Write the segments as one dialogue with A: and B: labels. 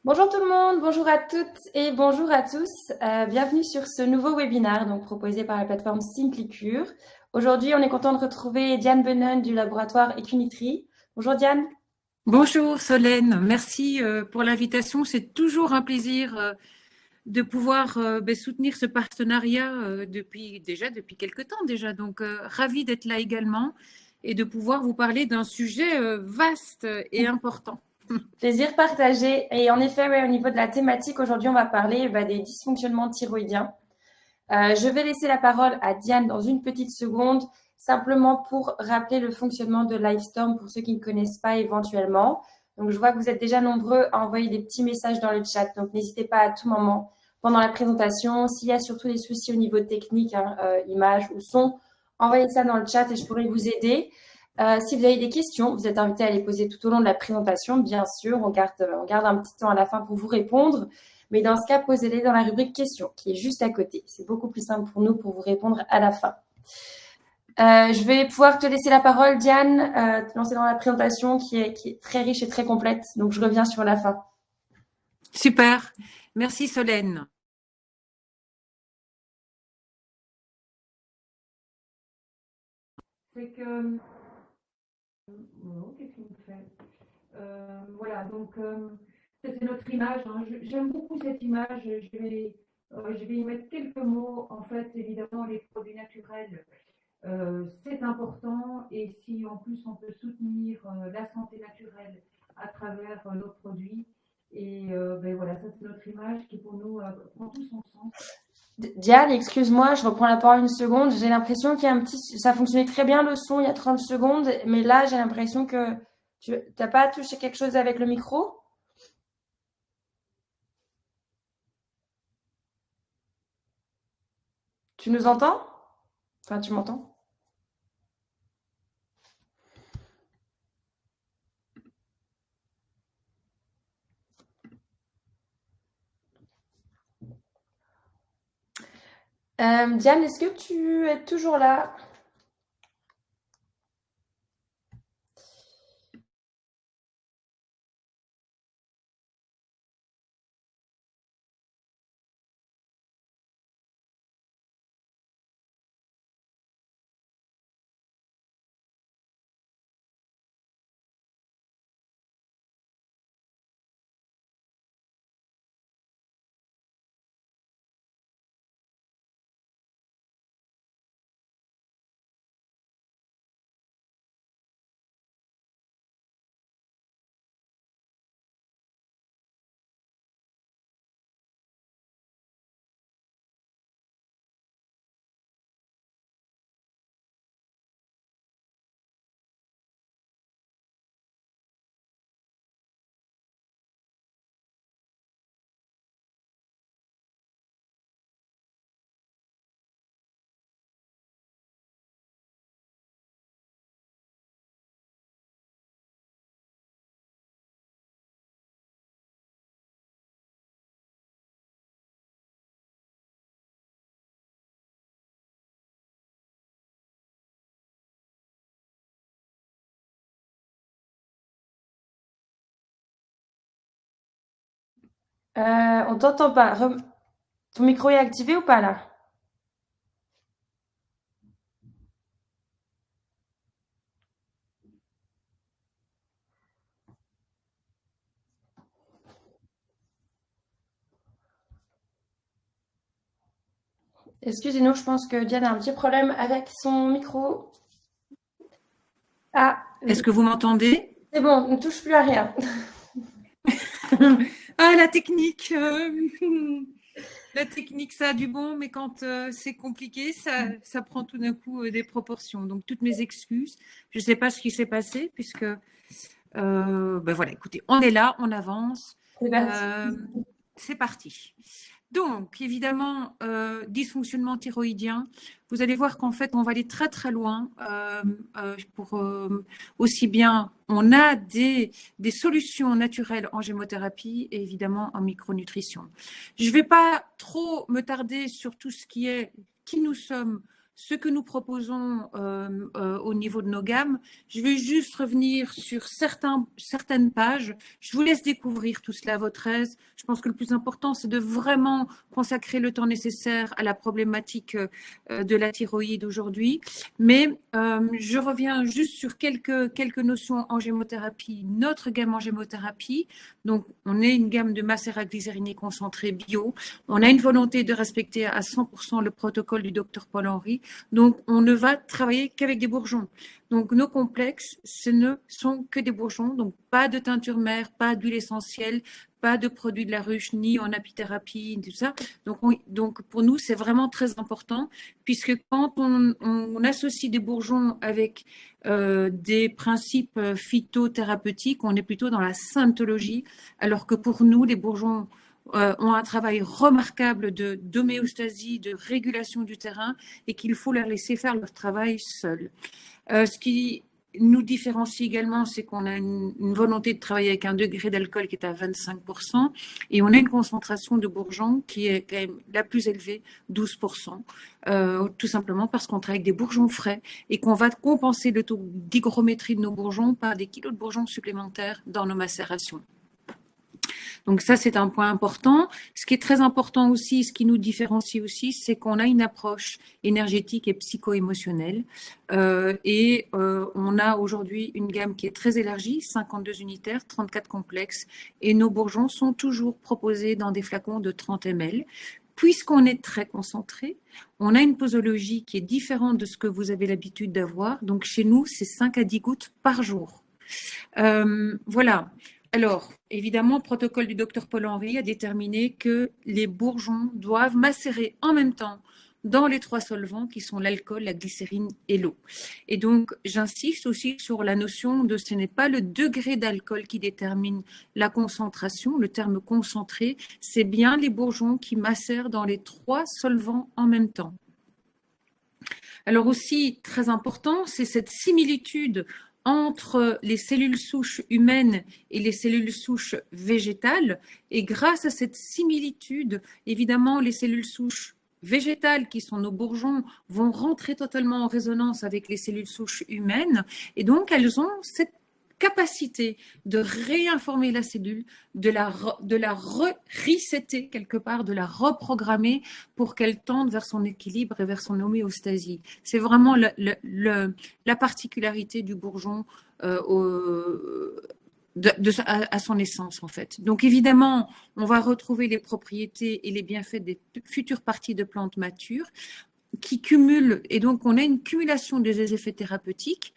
A: Bonjour tout le monde, bonjour à toutes et bonjour à tous. Bienvenue sur ce nouveau webinaire proposé par la plateforme Simplicure. Aujourd'hui, on est content de retrouver Diane Benon du laboratoire Equinitri. Bonjour Diane.
B: Bonjour Solène, merci pour l'invitation. C'est toujours un plaisir de pouvoir soutenir ce partenariat depuis quelque temps déjà. Donc, ravie d'être là également et de pouvoir vous parler d'un sujet vaste et important.
A: Plaisir partagé. Et en effet, au niveau de la thématique, aujourd'hui, on va parler des dysfonctionnements thyroïdiens. Je vais laisser la parole à Diane dans une petite seconde, simplement pour rappeler le fonctionnement de Livestorm pour ceux qui ne connaissent pas éventuellement. Donc, je vois que vous êtes déjà nombreux à envoyer des petits messages dans le chat. Donc, n'hésitez pas à tout moment pendant la présentation. S'il y a surtout des soucis au niveau technique, image ou son, envoyez ça dans le chat et je pourrai vous aider. Si vous avez des questions, vous êtes invités à les poser tout au long de la présentation, bien sûr. On garde un petit temps à la fin pour vous répondre. Mais dans ce cas, posez-les dans la rubrique questions, qui est juste à côté. C'est beaucoup plus simple pour nous pour vous répondre à la fin. Je vais pouvoir te laisser la parole, Diane, te lancer dans la présentation qui est très riche et très complète. Donc, je reviens sur la fin.
B: Super, merci Solène.
C: C'est que... qu'est-ce qu'il me fait Voilà, donc c'est notre image. J'aime beaucoup cette image. Je vais y mettre quelques mots. En fait, évidemment, les produits naturels, c'est important. Et si en plus on peut soutenir la santé naturelle à travers nos produits, et voilà, ça c'est notre image qui pour nous prend tout son sens.
A: Diane, excuse-moi, je reprends la parole une seconde. J'ai l'impression qu'il y a un petit... Ça fonctionnait très bien le son il y a 30 secondes, mais là, j'ai l'impression que tu n'as pas touché quelque chose avec le micro? Tu nous entends? Enfin, tu m'entends? Diane, est-ce que tu es toujours là? On t'entend pas. Ton micro est activé ou pas là? Excusez-nous, je pense que Diane a un petit problème avec son micro. Ah,
B: Est-ce que vous m'entendez?
A: c'est bon, on ne touche plus à rien.
B: Ah, la technique La technique, ça a du bon, mais quand c'est compliqué, ça prend tout d'un coup des proportions. Donc, toutes mes excuses. Je ne sais pas ce qui s'est passé, puisque, voilà, écoutez, on est là, on avance.
A: C'est parti.
B: C'est parti. Donc, évidemment, dysfonctionnement thyroïdien, vous allez voir qu'en fait, on va aller très très loin. Pour aussi bien, on a des solutions naturelles en gémothérapie et évidemment en micronutrition. Je ne vais pas trop me tarder sur tout ce qui est qui nous sommes ce que nous proposons au niveau de nos gammes. Je vais juste revenir sur certaines pages. Je vous laisse découvrir tout cela à votre aise. Je pense que le plus important, c'est de vraiment consacrer le temps nécessaire à la problématique de la thyroïde aujourd'hui. Mais je reviens juste sur quelques notions en gémothérapie. Notre gamme en gémothérapie, donc on est une gamme de macérat glycériné concentré bio. On a une volonté de respecter à 100% le protocole du docteur Paul-Henri. Donc, on ne va travailler qu'avec des bourgeons. Donc, nos complexes, ce ne sont que des bourgeons. Donc, pas de teinture mère, pas d'huile essentielle, pas de produits de la ruche, ni en apithérapie, tout ça. Donc pour nous, c'est vraiment très important, puisque quand on associe des bourgeons avec des principes phytothérapeutiques, on est plutôt dans la symptologie, alors que pour nous, les bourgeons ont un travail remarquable d'homéostasie, de régulation du terrain, et qu'il faut leur laisser faire leur travail seuls. Ce qui nous différencie également, c'est qu'on a une volonté de travailler avec un degré d'alcool qui est à 25%, et on a une concentration de bourgeons qui est quand même la plus élevée, 12%, tout simplement parce qu'on travaille avec des bourgeons frais et qu'on va compenser le taux d'hygrométrie de nos bourgeons par des kilos de bourgeons supplémentaires dans nos macérations. Donc ça, c'est un point important. Ce qui est très important aussi, ce qui nous différencie aussi, c'est qu'on a une approche énergétique et psycho-émotionnelle. On a aujourd'hui une gamme qui est très élargie, 52 unitaires, 34 complexes. Et nos bourgeons sont toujours proposés dans des flacons de 30 ml. Puisqu'on est très concentré, on a une posologie qui est différente de ce que vous avez l'habitude d'avoir. Donc chez nous, c'est 5 à 10 gouttes par jour. Voilà. Alors, évidemment, le protocole du docteur Paul-Henri a déterminé que les bourgeons doivent macérer en même temps dans les 3 solvants qui sont l'alcool, la glycérine et l'eau. Et donc, j'insiste aussi sur la notion de ce n'est pas le degré d'alcool qui détermine la concentration, le terme concentré, c'est bien les bourgeons qui macèrent dans les 3 solvants en même temps. Alors aussi, très important, c'est cette similitude entre les cellules souches humaines et les cellules souches végétales. Et grâce à cette similitude, évidemment, les cellules souches végétales, qui sont nos bourgeons, vont rentrer totalement en résonance avec les cellules souches humaines. Et donc, elles ont cette capacité de réinformer la cellule, de la resetter quelque part, de la reprogrammer pour qu'elle tende vers son équilibre et vers son homéostasie. C'est vraiment la particularité du bourgeon à son essence en fait. Donc évidemment, on va retrouver les propriétés et les bienfaits des futures parties de plantes matures qui cumulent, et donc on a une cumulation des effets thérapeutiques,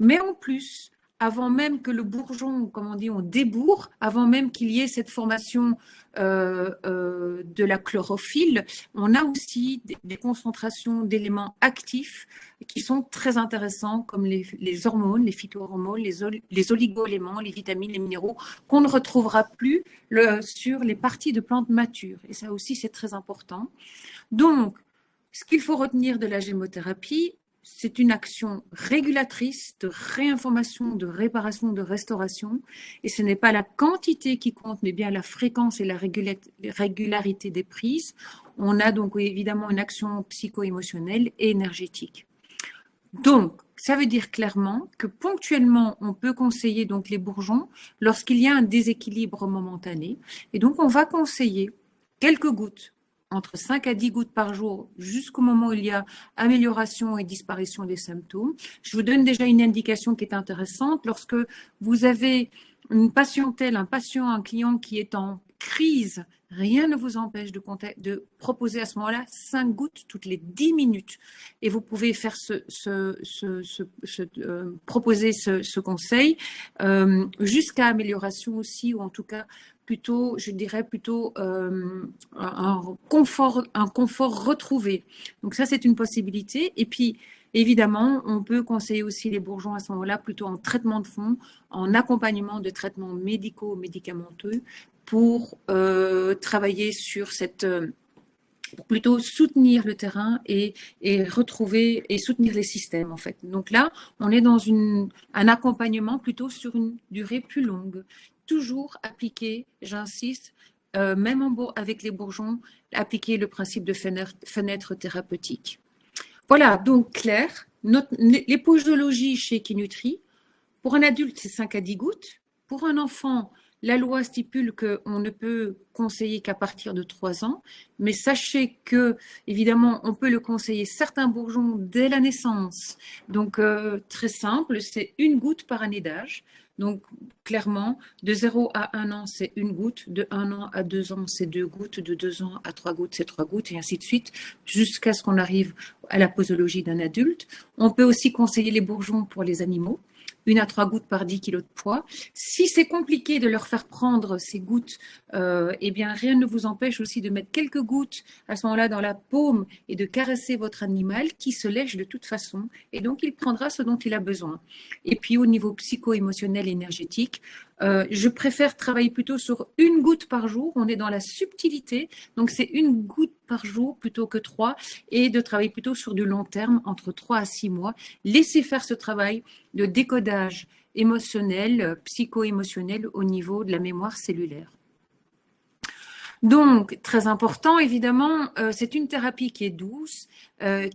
B: mais en plus, avant même que le bourgeon, comme on dit, on débourre, avant même qu'il y ait cette formation de la chlorophylle, on a aussi des concentrations d'éléments actifs qui sont très intéressants, comme les hormones, les phytohormones, les oligo-éléments, les vitamines, les minéraux, qu'on ne retrouvera plus sur les parties de plantes matures. Et ça aussi, c'est très important. Donc, ce qu'il faut retenir de la gémothérapie, c'est une action régulatrice de réinformation, de réparation, de restauration. Et ce n'est pas la quantité qui compte, mais bien la fréquence et la régularité des prises. On a donc évidemment une action psycho-émotionnelle et énergétique. Donc, ça veut dire clairement que ponctuellement, on peut conseiller donc les bourgeons lorsqu'il y a un déséquilibre momentané. Et donc, on va conseiller quelques gouttes, entre 5 à 10 gouttes par jour jusqu'au moment où il y a amélioration et disparition des symptômes. Je vous donne déjà une indication qui est intéressante. Lorsque vous avez une patientèle, un patient, un client qui est en crise, rien ne vous empêche de proposer à ce moment-là 5 gouttes toutes les 10 minutes. Et vous pouvez faire proposer ce conseil jusqu'à amélioration aussi, ou en tout cas plutôt, je dirais plutôt un confort retrouvé. Donc ça, c'est une possibilité. Et puis, évidemment, on peut conseiller aussi les bourgeons à ce moment-là plutôt en traitement de fond, en accompagnement de traitements médico-médicamenteux pour travailler sur pour plutôt soutenir le terrain et retrouver et soutenir les systèmes en fait. Donc là, on est dans un accompagnement plutôt sur une durée plus longue. Toujours appliquer, j'insiste, même avec les bourgeons, appliquer le principe de fenêtre thérapeutique. Voilà, donc Claire, les posologies chez Equinutri, pour un adulte, c'est 5 à 10 gouttes. Pour un enfant, la loi stipule qu'on ne peut conseiller qu'à partir de 3 ans, mais sachez que, évidemment, on peut le conseiller certains bourgeons dès la naissance. Donc, très simple, c'est 1 goutte par année d'âge. Donc, clairement, de 0 à 1 an, c'est 1 goutte, de 1 an à 2 ans, c'est 2 gouttes, de 2 ans à 3 gouttes, c'est 3 gouttes, et ainsi de suite, jusqu'à ce qu'on arrive à la posologie d'un adulte. On peut aussi conseiller les bourgeons pour les animaux. 1 à 3 gouttes par 10 kg de poids. Si c'est compliqué de leur faire prendre ces gouttes, eh bien, rien ne vous empêche aussi de mettre quelques gouttes à ce moment-là dans la paume et de caresser votre animal qui se lèche de toute façon. Et donc, il prendra ce dont il a besoin. Et puis, au niveau psycho-émotionnel et énergétique, je préfère travailler plutôt sur 1 goutte par jour. On est dans la subtilité. Donc, c'est 1 goutte par jour plutôt que 3 et de travailler plutôt sur du long terme, entre 3 à 6 mois. Laissez faire ce travail de décodage émotionnel, psycho-émotionnel au niveau de la mémoire cellulaire. Donc, très important, évidemment, c'est une thérapie qui est douce,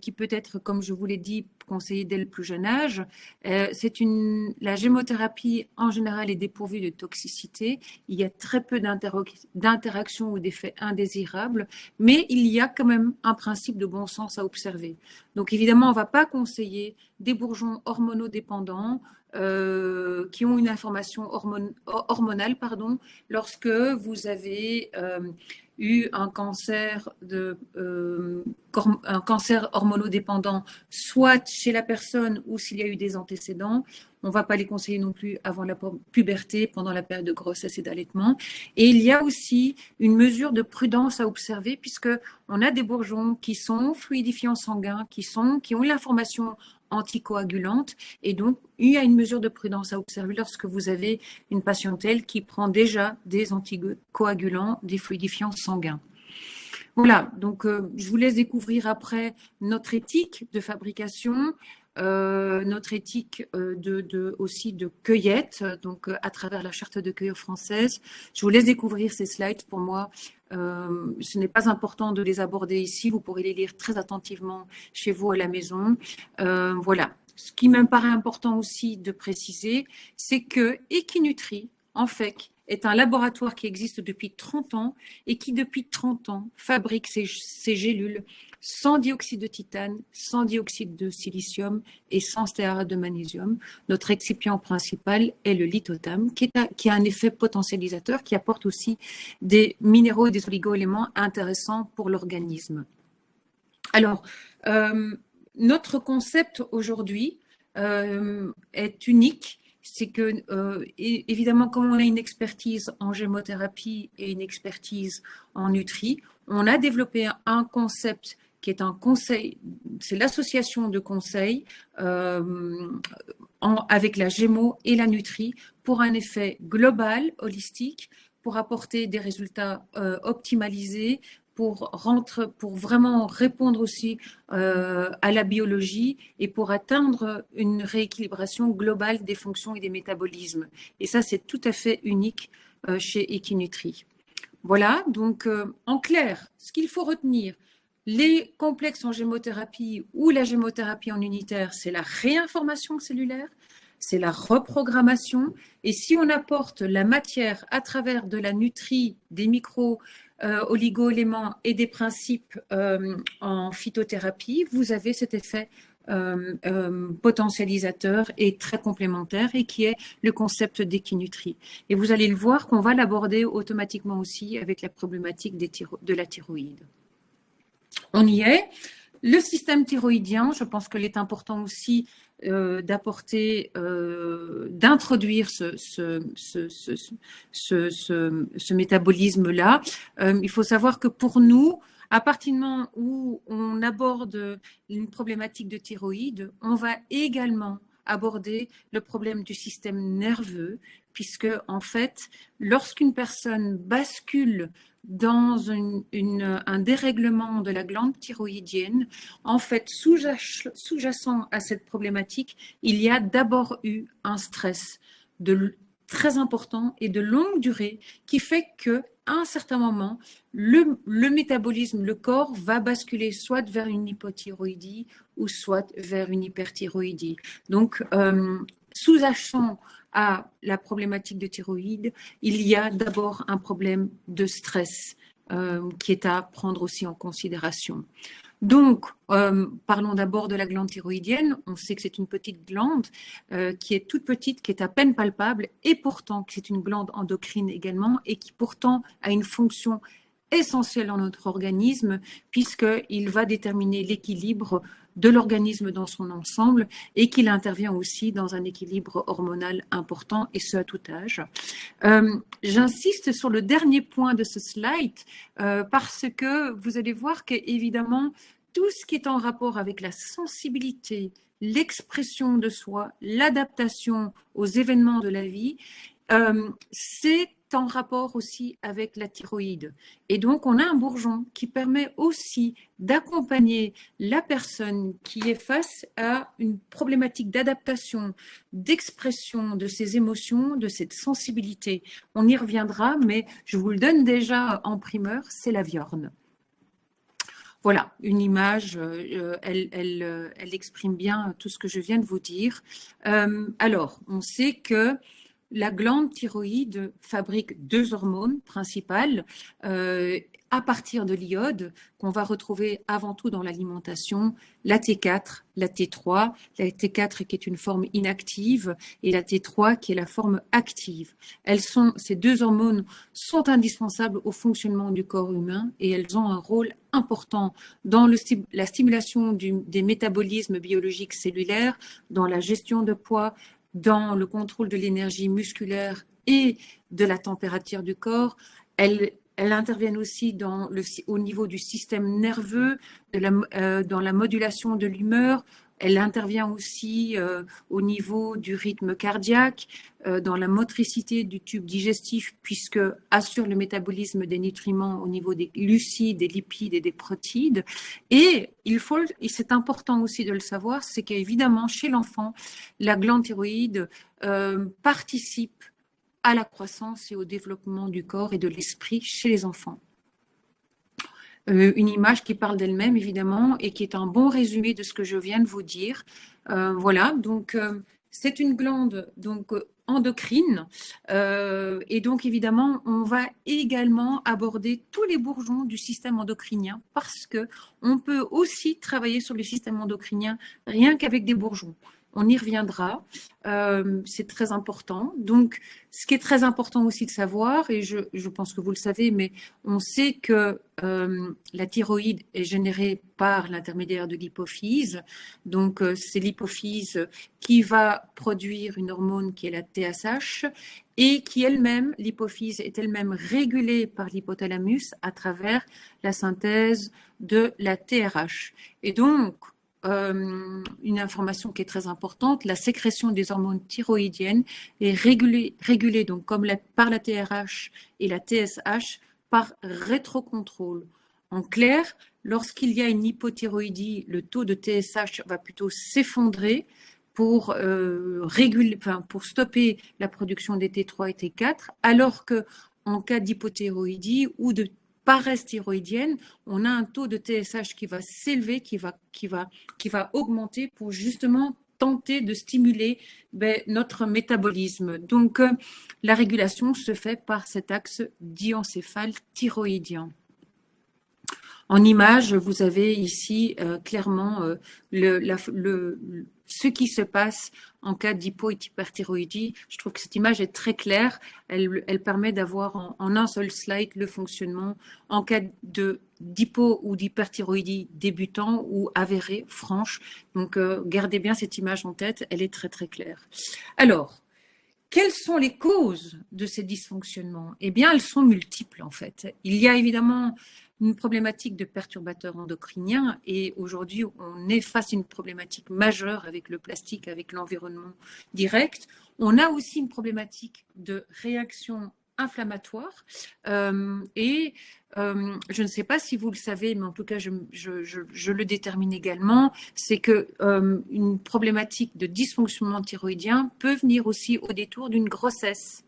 B: qui peut être, comme je vous l'ai dit, conseillée dès le plus jeune âge. La gémothérapie, en général, est dépourvue de toxicité. Il y a très peu d'interactions ou d'effets indésirables, mais il y a quand même un principe de bon sens à observer. Donc, évidemment, on ne va pas conseiller des bourgeons hormonodépendants qui ont une information hormonale, lorsque vous avez eu un cancer hormonodépendant, soit chez la personne ou s'il y a eu des antécédents. On ne va pas les conseiller non plus avant la puberté, pendant la période de grossesse et d'allaitement. Et il y a aussi une mesure de prudence à observer puisqu'on a des bourgeons qui sont fluidifiants sanguins, qui ont l'information anticoagulante et donc il y a une mesure de prudence à observer lorsque vous avez une patientèle qui prend déjà des anticoagulants, des fluidifiants sanguins. Voilà, donc je vous laisse découvrir après notre éthique de fabrication, notre éthique aussi de cueillette, donc à travers la charte de cueilleurs française. Je vous laisse découvrir ces slides. Pour moi, ce n'est pas important de les aborder ici. Vous pourrez les lire très attentivement chez vous à la maison. Voilà. Ce qui me paraît important aussi de préciser, c'est que Equinutri, en fait, est un laboratoire qui existe depuis 30 ans et qui, depuis 30 ans, fabrique ces gélules sans dioxyde de titane, sans dioxyde de silicium et sans stéarate de magnésium. Notre excipient principal est le lithotham, qui a un effet potentialisateur, qui apporte aussi des minéraux et des oligo-éléments intéressants pour l'organisme. Alors, notre concept aujourd'hui est unique. C'est que, évidemment, comme on a une expertise en gémothérapie et une expertise en nutri, on a développé un concept qui est un conseil, c'est l'association de conseils avec la gémo et la nutri pour un effet global, holistique, pour apporter des résultats optimalisés, pour vraiment répondre aussi à la biologie et pour atteindre une rééquilibration globale des fonctions et des métabolismes. Et ça, c'est tout à fait unique chez Equinutri. Voilà, donc en clair, ce qu'il faut retenir, les complexes en gémothérapie ou la gémothérapie en unitaire, c'est la réinformation cellulaire, c'est la reprogrammation. Et si on apporte la matière à travers de la nutrie, des micro-oligo-éléments et des principes en phytothérapie, vous avez cet effet potentialisateur et très complémentaire et qui est le concept d'Equinutri. Et vous allez le voir qu'on va l'aborder automatiquement aussi avec la problématique de la thyroïde. On y est. Le système thyroïdien, je pense qu'il est important aussi d'introduire ce métabolisme-là. Il faut savoir que pour nous, à partir du moment où on aborde une problématique de thyroïde, on va également aborder le problème du système nerveux, puisque en fait, lorsqu'une personne bascule dans un dérèglement de la glande thyroïdienne, en fait, sous-jacent à cette problématique, il y a d'abord eu un stress très important et de longue durée qui fait que à un certain moment, le métabolisme, le corps va basculer soit vers une hypothyroïdie ou soit vers une hyperthyroïdie. Donc, sous-jacent à la problématique de thyroïde, il y a d'abord un problème de stress qui est à prendre aussi en considération. Donc, parlons d'abord de la glande thyroïdienne. On sait que c'est une petite glande qui est toute petite, qui est à peine palpable, et pourtant c'est une glande endocrine également, et qui pourtant a une fonction essentielle dans notre organisme, puisqu'il va déterminer l'équilibre de l'organisme dans son ensemble et qu'il intervient aussi dans un équilibre hormonal important, et ce à tout âge. J'insiste sur le dernier point de ce slide parce que vous allez voir qu'évidemment, tout ce qui est en rapport avec la sensibilité, l'expression de soi, l'adaptation aux événements de la vie, c'est en rapport aussi avec la thyroïde. Et donc, on a un bourgeon qui permet aussi d'accompagner la personne qui est face à une problématique d'adaptation, d'expression de ses émotions, de cette sensibilité. On y reviendra, mais je vous le donne déjà en primeur, c'est la viorne. Voilà, une image, elle exprime bien tout ce que je viens de vous dire. Alors, on sait que la glande thyroïde fabrique deux hormones principales à partir de l'iode qu'on va retrouver avant tout dans l'alimentation, la T4, la T3, la T4 qui est une forme inactive et la T3 qui est la forme active. Ces deux hormones sont indispensables au fonctionnement du corps humain et elles ont un rôle important dans la stimulation des métabolismes biologiques cellulaires, dans la gestion de poids, dans le contrôle de l'énergie musculaire et de la température du corps. Elles interviennent aussi au niveau du système nerveux, dans la modulation de l'humeur. Elle intervient aussi au niveau du rythme cardiaque, dans la motricité du tube digestif, puisque assure le métabolisme des nutriments au niveau des glucides, des lipides et des protides. Et c'est important aussi de le savoir, c'est qu'évidemment, chez l'enfant, la glande thyroïde participe à la croissance et au développement du corps et de l'esprit chez les enfants. Une image qui parle d'elle-même, évidemment, et qui est un bon résumé de ce que je viens de vous dire. Voilà, donc c'est une glande endocrine, et donc évidemment, on va également aborder tous les bourgeons du système endocrinien parce qu'on peut aussi travailler sur le système endocrinien rien qu'avec des bourgeons. On y reviendra, c'est très important. Donc, ce qui est très important aussi de savoir, et je pense que vous le savez, mais on sait que la thyroïde est générée par l'intermédiaire de l'hypophyse. Donc, c'est l'hypophyse qui va produire une hormone qui est la TSH et qui elle-même, l'hypophyse est elle-même régulée par l'hypothalamus à travers la synthèse de la TRH. Et donc, une information qui est très importante, la sécrétion des hormones thyroïdiennes est régulée donc par la TRH et la TSH par rétrocontrôle. En clair, lorsqu'il y a une hypothyroïdie, le taux de TSH va plutôt s'effondrer pour stopper la production des T3 et T4, alors que en cas d'hypothyroïdie ou de paresse thyroïdienne, on a un taux de TSH qui va s'élever, qui va augmenter pour justement tenter de stimuler notre métabolisme. Donc, la régulation se fait par cet axe diencéphale thyroïdien. En image, vous avez ici clairement ce qui se passe en cas d'hypo- et d'hyperthyroïdie. Je trouve que cette image est très claire. Elle permet d'avoir en un seul slide le fonctionnement en cas d'hypo ou d'hyperthyroïdie débutant ou avérée, franche. Donc, gardez bien cette image en tête, elle est très très claire. Alors, quelles sont les causes de ces dysfonctionnements? Eh bien, elles sont multiples en fait. Il y a évidemment une problématique de perturbateurs endocriniens et aujourd'hui, on est face à une problématique majeure avec le plastique, avec l'environnement direct. On a aussi une problématique de réaction inflammatoire et je ne sais pas si vous le savez, mais en tout cas, je le détermine également, c'est que une problématique de dysfonctionnement thyroïdien peut venir aussi au détour d'une grossesse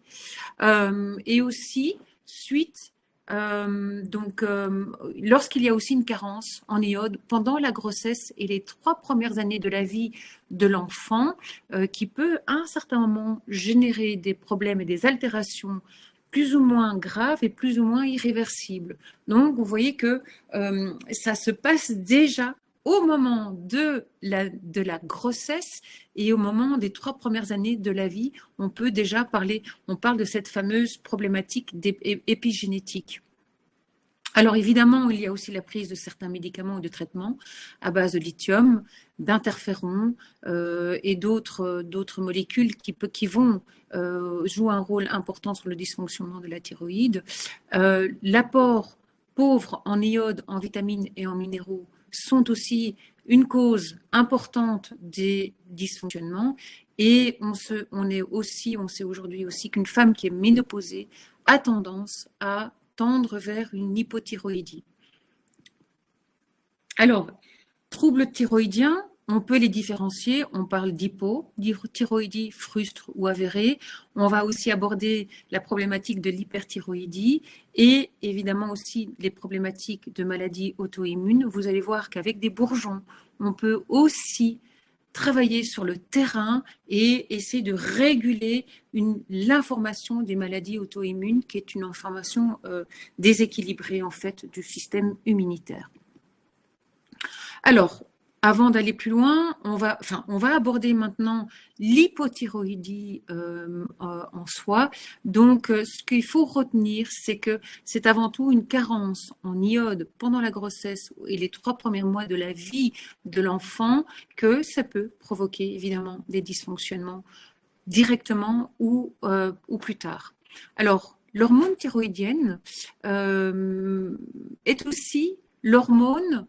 B: et aussi suite Lorsqu'il y a aussi une carence en iode pendant la grossesse et les 3 premières années de la vie de l'enfant, qui peut à un certain moment générer des problèmes et des altérations plus ou moins graves et plus ou moins irréversibles. Donc, vous voyez que ça se passe déjà au moment de la grossesse et au moment des 3 premières années de la vie. On peut déjà parler, on parle de cette fameuse problématique épigénétique. Alors évidemment, il y a aussi la prise de certains médicaments ou de traitements à base de lithium, d'interférons et d'autres molécules qui vont jouer un rôle important sur le dysfonctionnement de la thyroïde. L'apport pauvre en iode, en vitamines et en minéraux sont aussi une cause importante des dysfonctionnements. Et on sait aujourd'hui aussi qu'une femme qui est ménopausée a tendance à tendre vers une hypothyroïdie. Alors, troubles thyroïdiens, on peut les différencier. On parle d'hypothyroïdie frustre ou avérée. On va aussi aborder la problématique de l'hyperthyroïdie et évidemment aussi les problématiques de maladies auto-immunes. Vous allez voir qu'avec des bourgeons, on peut aussi travailler sur le terrain et essayer de réguler l'information des maladies auto-immunes, qui est une information déséquilibrée en fait du système immunitaire. Alors, avant d'aller plus loin, on va aborder maintenant l'hypothyroïdie en soi. Donc, ce qu'il faut retenir, c'est que c'est avant tout une carence en iode pendant la grossesse et les 3 premiers mois de la vie de l'enfant que ça peut provoquer évidemment des dysfonctionnements directement ou plus tard. Alors, l'hormone thyroïdienne est aussi l'hormone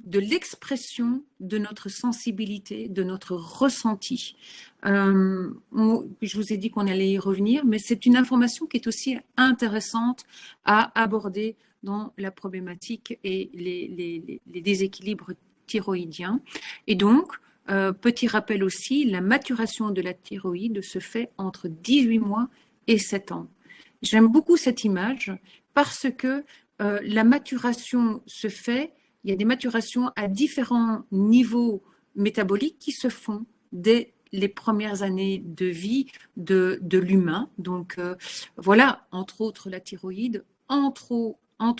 B: de l'expression de notre sensibilité, de notre ressenti. Je vous ai dit qu'on allait y revenir, mais c'est une information qui est aussi intéressante à aborder dans la problématique et les déséquilibres thyroïdiens. Et donc, petit rappel aussi, la maturation de la thyroïde se fait entre 18 mois et 7 ans. J'aime beaucoup cette image parce que la maturation se fait. Il y a des maturations à différents niveaux métaboliques qui se font dès les premières années de vie de l'humain. Donc voilà, entre autres la thyroïde, entre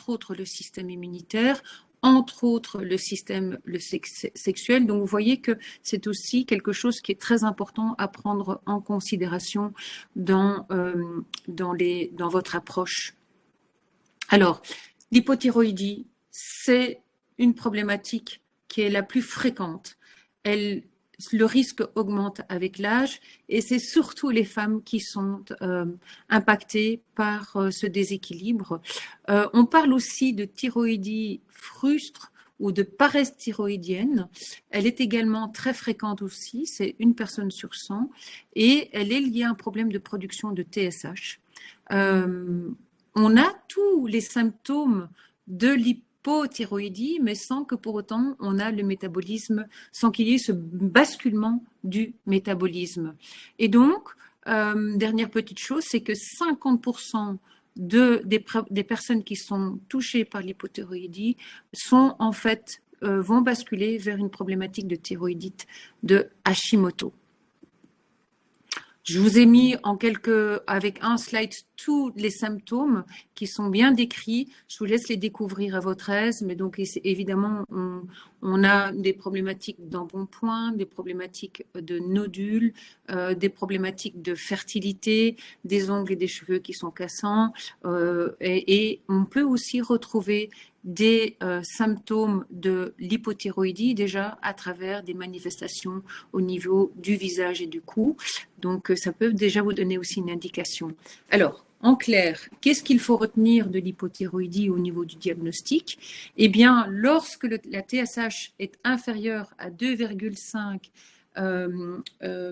B: autres le système immunitaire, entre autres le système sexuel. Donc vous voyez que c'est aussi quelque chose qui est très important à prendre en considération dans votre approche. Alors, l'hypothyroïdie, c'est une problématique qui est la plus fréquente. Le risque augmente avec l'âge et c'est surtout les femmes qui sont impactées par ce déséquilibre. On parle aussi de thyroïdie frustre ou de paresse thyroïdienne. Elle est également très fréquente aussi, c'est 1 personne sur 100 et elle est liée à un problème de production de TSH. On a tous les symptômes de l'hypothyroïdie, mais sans que pour autant on a le métabolisme, sans qu'il y ait ce basculement du métabolisme. Et donc, dernière petite chose, c'est que 50% des personnes qui sont touchées par l'hypothyroïdie sont en fait vont basculer vers une problématique de thyroïdite de Hashimoto. Je vous ai mis avec un slide tous les symptômes qui sont bien décrits. Je vous laisse les découvrir à votre aise. Mais donc, évidemment, on a des problématiques d'embonpoint, des problématiques de nodules, des problématiques de fertilité, des ongles et des cheveux qui sont cassants. Et on peut aussi retrouver des symptômes de l'hypothyroïdie déjà à travers des manifestations au niveau du visage et du cou. Donc, ça peut déjà vous donner aussi une indication. Alors, en clair, qu'est-ce qu'il faut retenir de l'hypothyroïdie au niveau du diagnostic? Eh bien, lorsque la TSH est inférieure à 2,5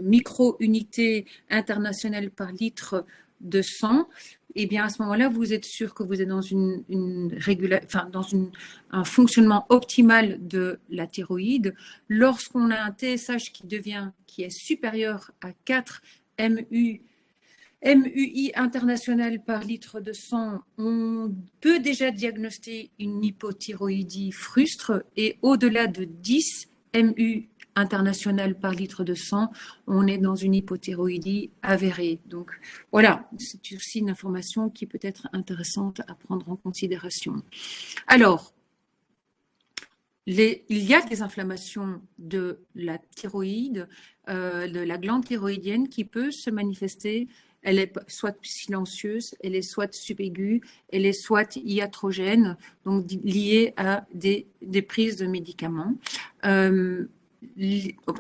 B: micro-unités internationales par litre de sang, eh bien à ce moment-là, vous êtes sûr que vous êtes dans un fonctionnement optimal de la thyroïde. Lorsqu'on a un TSH qui est supérieur à 4 MU MUI international par litre de sang, on peut déjà diagnostiquer une hypothyroïdie frustre et au-delà de 10 MU international par litre de sang, on est dans une hypothyroïdie avérée. Donc voilà, c'est aussi une information qui peut être intéressante à prendre en considération. Alors, il y a des inflammations de la thyroïde, de la glande thyroïdienne qui peut se manifester. Elle est soit silencieuse, elle est soit subaiguë, elle est soit iatrogène, donc liée à des prises de médicaments.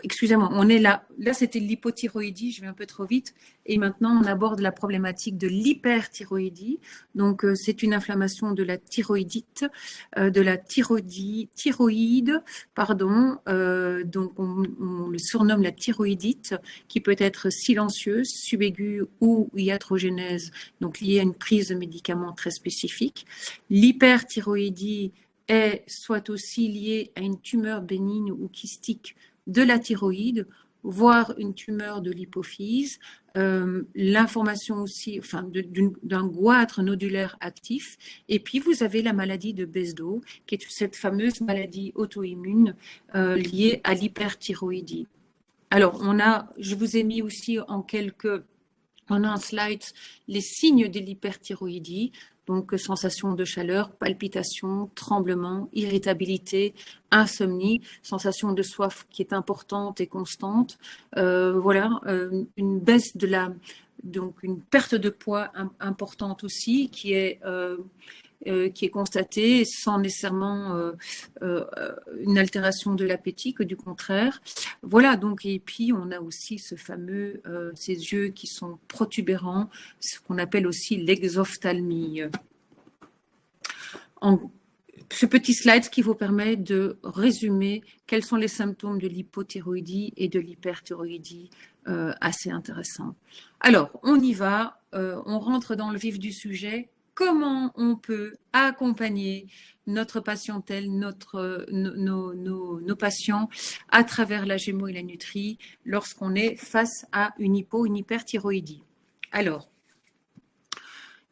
B: Excusez-moi, on est là. Là, c'était l'hypothyroïdie, je vais un peu trop vite. Et maintenant, on aborde la problématique de l'hyperthyroïdie. Donc, c'est une inflammation de la thyroïdite, de la thyroïde, pardon. Donc, on le surnomme la thyroïdite, qui peut être silencieuse, subaiguë ou iatrogénèse, donc liée à une prise de médicaments très spécifique. L'hyperthyroïdie est soit aussi liée à une tumeur bénigne ou kystique de la thyroïde, voire une tumeur de l'hypophyse, l'information aussi d'un goitre nodulaire actif, et puis vous avez la maladie de Besedow, qui est cette fameuse maladie auto-immune liée à l'hyperthyroïdie. Alors, je vous ai mis aussi en un slide les signes de l'hyperthyroïdie. Donc, sensation de chaleur, palpitations, tremblements, irritabilité, insomnie, sensation de soif qui est importante et constante. Une baisse donc une perte de poids importante aussi qui est constatée sans nécessairement une altération de l'appétit, que du contraire. Voilà, donc, et puis on a aussi ces yeux qui sont protubérants, ce qu'on appelle aussi l'exophthalmie. Ce petit slide qui vous permet de résumer quels sont les symptômes de l'hypothyroïdie et de l'hyperthyroïdie, assez intéressant. Alors, on y va, on rentre dans le vif du sujet. Comment on peut accompagner notre patientèle, nos patients à travers la Gémo et la Nutri lorsqu'on est face à une hyperthyroïdie. Alors,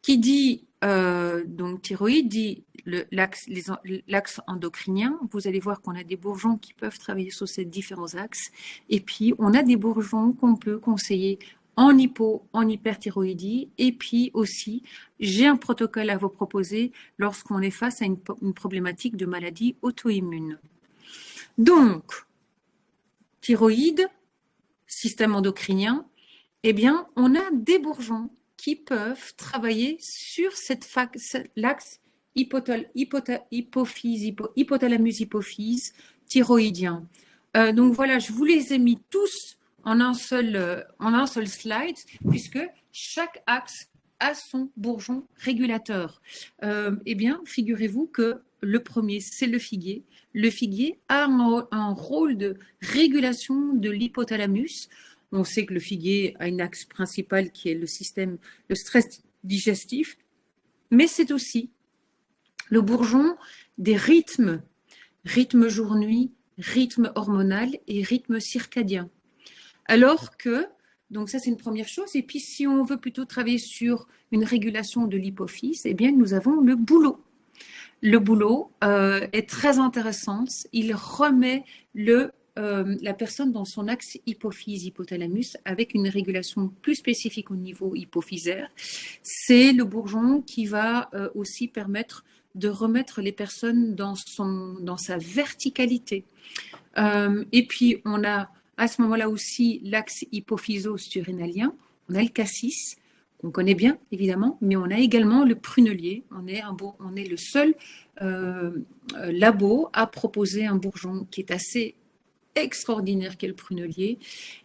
B: qui dit donc thyroïde dit l'axe endocrinien. Vous allez voir qu'on a des bourgeons qui peuvent travailler sur ces différents axes. Et puis, on a des bourgeons qu'on peut conseiller en hyperthyroïdie. Et puis aussi, j'ai un protocole à vous proposer lorsqu'on est face à une problématique de maladie auto-immune. Donc, thyroïde, système endocrinien, eh bien, on a des bourgeons qui peuvent travailler sur l'axe hypothalamus-hypophyse thyroïdien. Donc voilà, je vous les ai mis tous en un seul slide, puisque chaque axe a son bourgeon régulateur. Eh bien, figurez-vous que le premier, c'est le figuier. Le figuier a un rôle de régulation de l'hypothalamus. On sait que le figuier a un axe principal qui est le stress digestif, mais c'est aussi le bourgeon des rythmes jour-nuit, rythme hormonal et rythme circadien. Alors que, donc ça c'est une première chose, et puis si on veut plutôt travailler sur une régulation de l'hypophyse, eh bien nous avons le bouleau. Le bouleau est très intéressant, il remet la personne dans son axe hypophyse-hypothalamus avec une régulation plus spécifique au niveau hypophysaire. C'est le bourgeon qui va aussi permettre de remettre les personnes dans sa verticalité. Et puis, on a à ce moment-là aussi l'axe hypophyso-sturnalien. On a le cassis, qu'on connaît bien évidemment, mais on a également le prunellier. On est le seul labo à proposer un bourgeon qui est assez extraordinaire, qui est le prunellier.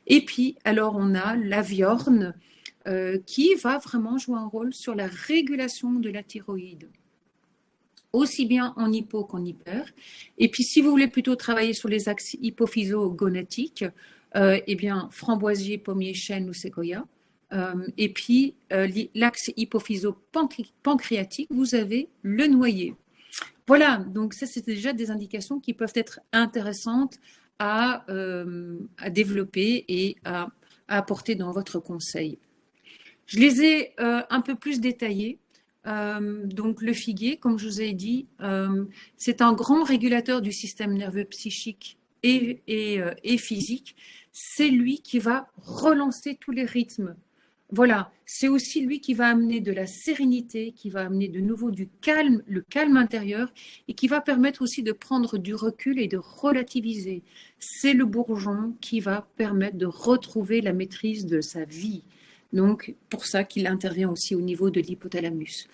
B: Et puis, alors, on a l'aviorne qui va vraiment jouer un rôle sur la régulation de la thyroïde, aussi bien en hypo qu'en hyper. Et puis, si vous voulez plutôt travailler sur les axes hypophyso-gonatiques, eh bien, framboisier, pommier, chêne ou séquoia. Et puis, l'axe hypophyso-pancréatique, vous avez le noyer. Voilà, donc ça, c'est déjà des indications qui peuvent être intéressantes à développer et à apporter dans votre conseil. Je les ai un peu plus détaillés. Donc le figuier, comme je vous ai dit, c'est un grand régulateur du système nerveux psychique et physique. C'est lui qui va relancer tous les rythmes. Voilà, c'est aussi lui qui va amener de la sérénité, qui va amener de nouveau du calme, le calme intérieur, et qui va permettre aussi de prendre du recul et de relativiser. C'est le bourgeon qui va permettre de retrouver la maîtrise de sa vie. Donc, pour ça qu'il intervient aussi au niveau de l'hypothalamus.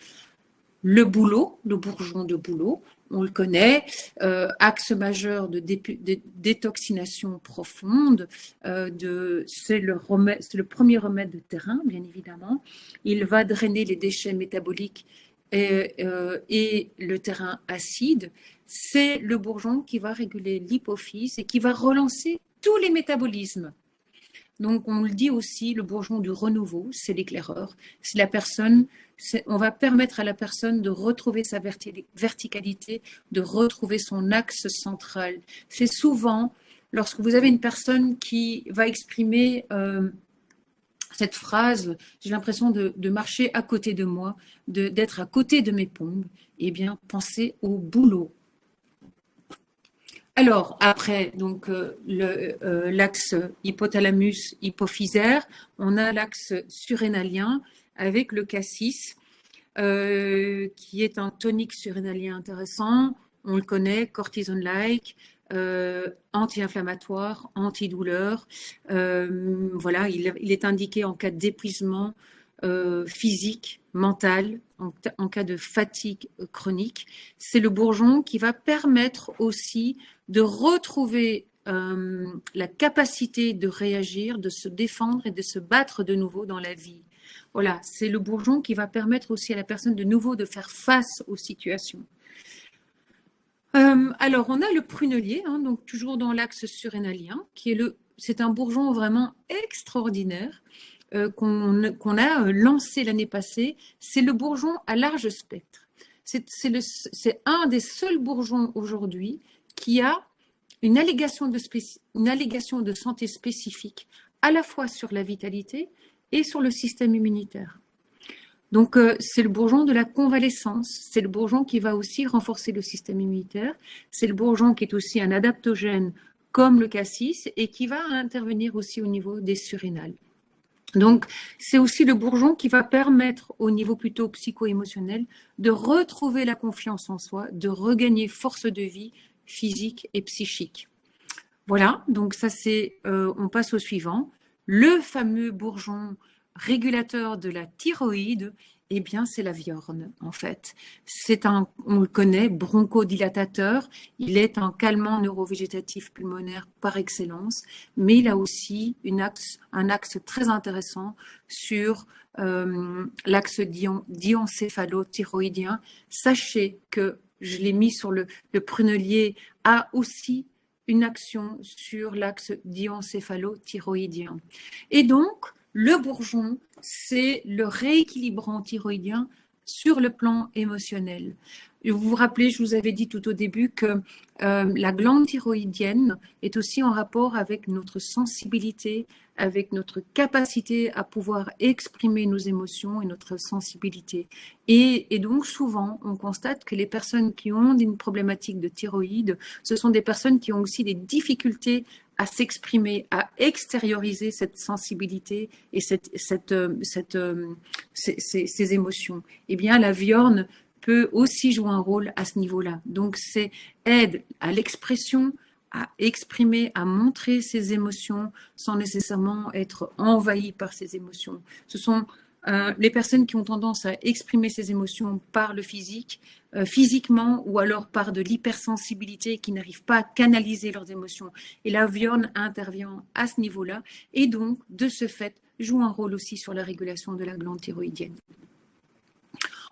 B: Le bouleau, le bourgeon de bouleau, on le connaît, axe majeur de détoxination profonde, c'est le premier remède de terrain, bien évidemment. Il va drainer les déchets métaboliques et le terrain acide. C'est le bourgeon qui va réguler l'hypophyse et qui va relancer tous les métabolismes. Donc, on le dit aussi, le bourgeon du renouveau, c'est l'éclaireur. C'est la personne, on va permettre à la personne de retrouver sa verticalité, de retrouver son axe central. C'est souvent, lorsque vous avez une personne qui va exprimer cette phrase, j'ai l'impression de marcher à côté de moi, d'être à côté de mes pompes, eh bien, pensez au boulot. Alors, après, donc, l'axe hypothalamus-hypophysaire, on a l'axe surrénalien avec le cassis, qui est un tonique surrénalien intéressant. On le connaît, cortisone-like, anti-inflammatoire, antidouleur. Voilà, il est indiqué en cas d'épuisement physique, mental, en cas de fatigue chronique. C'est le bourgeon qui va permettre aussi de retrouver la capacité de réagir, de se défendre et de se battre de nouveau dans la vie. Voilà, c'est le bourgeon qui va permettre aussi à la personne de nouveau de faire face aux situations. Alors, on a le prunellier, hein, donc toujours dans l'axe surrénalien, c'est un bourgeon vraiment extraordinaire qu'on a lancé l'année passée. C'est le bourgeon à large spectre. C'est un des seuls bourgeons aujourd'hui qui a une allégation de santé spécifique à la fois sur la vitalité et sur le système immunitaire. Donc, c'est le bourgeon de la convalescence, c'est le bourgeon qui va aussi renforcer le système immunitaire, c'est le bourgeon qui est aussi un adaptogène comme le cassis et qui va intervenir aussi au niveau des surrénales. Donc, c'est aussi le bourgeon qui va permettre au niveau plutôt psycho-émotionnel de retrouver la confiance en soi, de regagner force de vie physique et psychique. Voilà, donc ça c'est, on passe au suivant. Le fameux bourgeon régulateur de la thyroïde, eh bien c'est la viorne en fait. On le connaît, bronchodilatateur, il est un calmant neurovégétatif pulmonaire par excellence, mais il a aussi un axe très intéressant sur l'axe diencéphalo-thyroïdien. Sachez que je l'ai mis sur le prunellier, a aussi une action sur l'axe diencéphalo-thyroïdien. Et donc, le bourgeon, c'est le rééquilibrant thyroïdien sur le plan émotionnel. Vous vous rappelez, je vous avais dit tout au début que la glande thyroïdienne est aussi en rapport avec notre sensibilité, avec notre capacité à pouvoir exprimer nos émotions et notre sensibilité. Et donc souvent, on constate que les personnes qui ont une problématique de thyroïde, ce sont des personnes qui ont aussi des difficultés à s'exprimer, à extérioriser cette sensibilité et ces émotions. Eh bien, la viorne peut aussi jouer un rôle à ce niveau-là. Donc, c'est aide à l'expression, à exprimer, à montrer ses émotions sans nécessairement être envahi par ces émotions. Ce sont les personnes qui ont tendance à exprimer ces émotions par le physique, physiquement ou alors par de l'hypersensibilité qui n'arrivent pas à canaliser leurs émotions. Et la viorne intervient à ce niveau-là et donc, de ce fait, joue un rôle aussi sur la régulation de la glande thyroïdienne.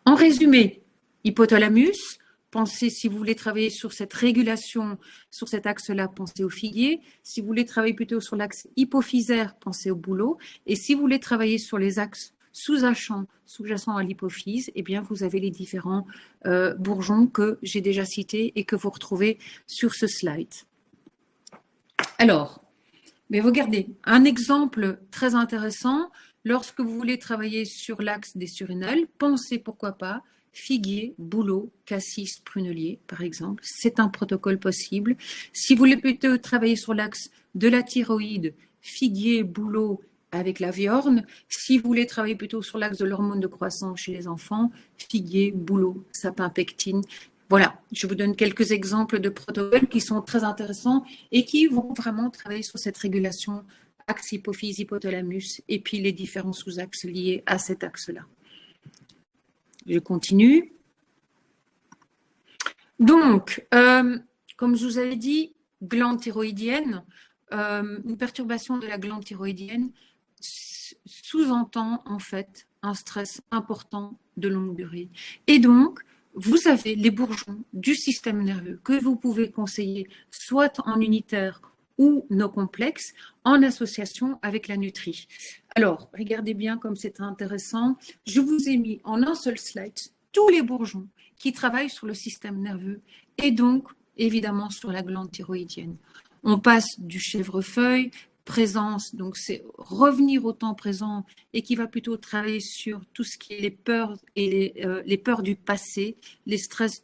B: En résumé, hypothalamus, pensez, si vous voulez travailler sur cette régulation, sur cet axe-là, pensez au figuier. Si vous voulez travailler plutôt sur l'axe hypophysaire, pensez au bouleau. Et si vous voulez travailler sur les axes sous-jacents à l'hypophyse, eh bien, vous avez les différents bourgeons que j'ai déjà cités et que vous retrouvez sur ce slide. Alors, mais regardez, un exemple très intéressant, Lorsque vous voulez travailler sur l'axe des surrénales, pensez pourquoi pas figuier, bouleau, cassis, prunelier, par exemple. C'est un protocole possible. Si vous voulez plutôt travailler sur l'axe de la thyroïde, figuier, bouleau avec la viorne. Si vous voulez travailler plutôt sur l'axe de l'hormone de croissance chez les enfants, figuier, bouleau, sapin, pectine. Voilà, je vous donne quelques exemples de protocoles qui sont très intéressants et qui vont vraiment travailler sur cette régulation axe hypophyse, hypothalamus et puis les différents sous-axes liés à cet axe-là. Je continue. Donc, comme je vous avais dit, glande thyroïdienne, une perturbation de la glande thyroïdienne sous-entend en fait un stress important de longue durée. Et donc, vous avez les bourgeons du système nerveux que vous pouvez conseiller soit en unitaire ou nos complexes en association avec la nutrie. Alors, regardez bien comme c'est intéressant. Je vous ai mis en un seul slide tous les bourgeons qui travaillent sur le système nerveux et donc, évidemment, sur la glande thyroïdienne. On passe du chèvrefeuille, présence, donc c'est revenir au temps présent et qui va plutôt travailler sur tout ce qui est les peurs et les peurs du passé, le stress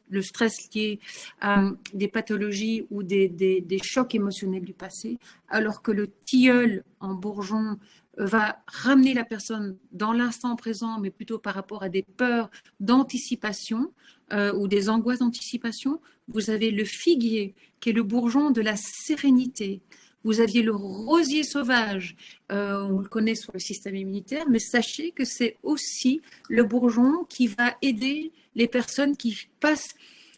B: lié à des pathologies ou des chocs émotionnels du passé, alors que le tilleul en bourgeon va ramener la personne dans l'instant présent, mais plutôt par rapport à des peurs d'anticipation ou des angoisses d'anticipation. Vous avez le figuier, qui est le bourgeon de la sérénité. Vous aviez le rosier sauvage, on le connaît sur le système immunitaire, mais sachez que c'est aussi le bourgeon qui va aider les personnes qui passent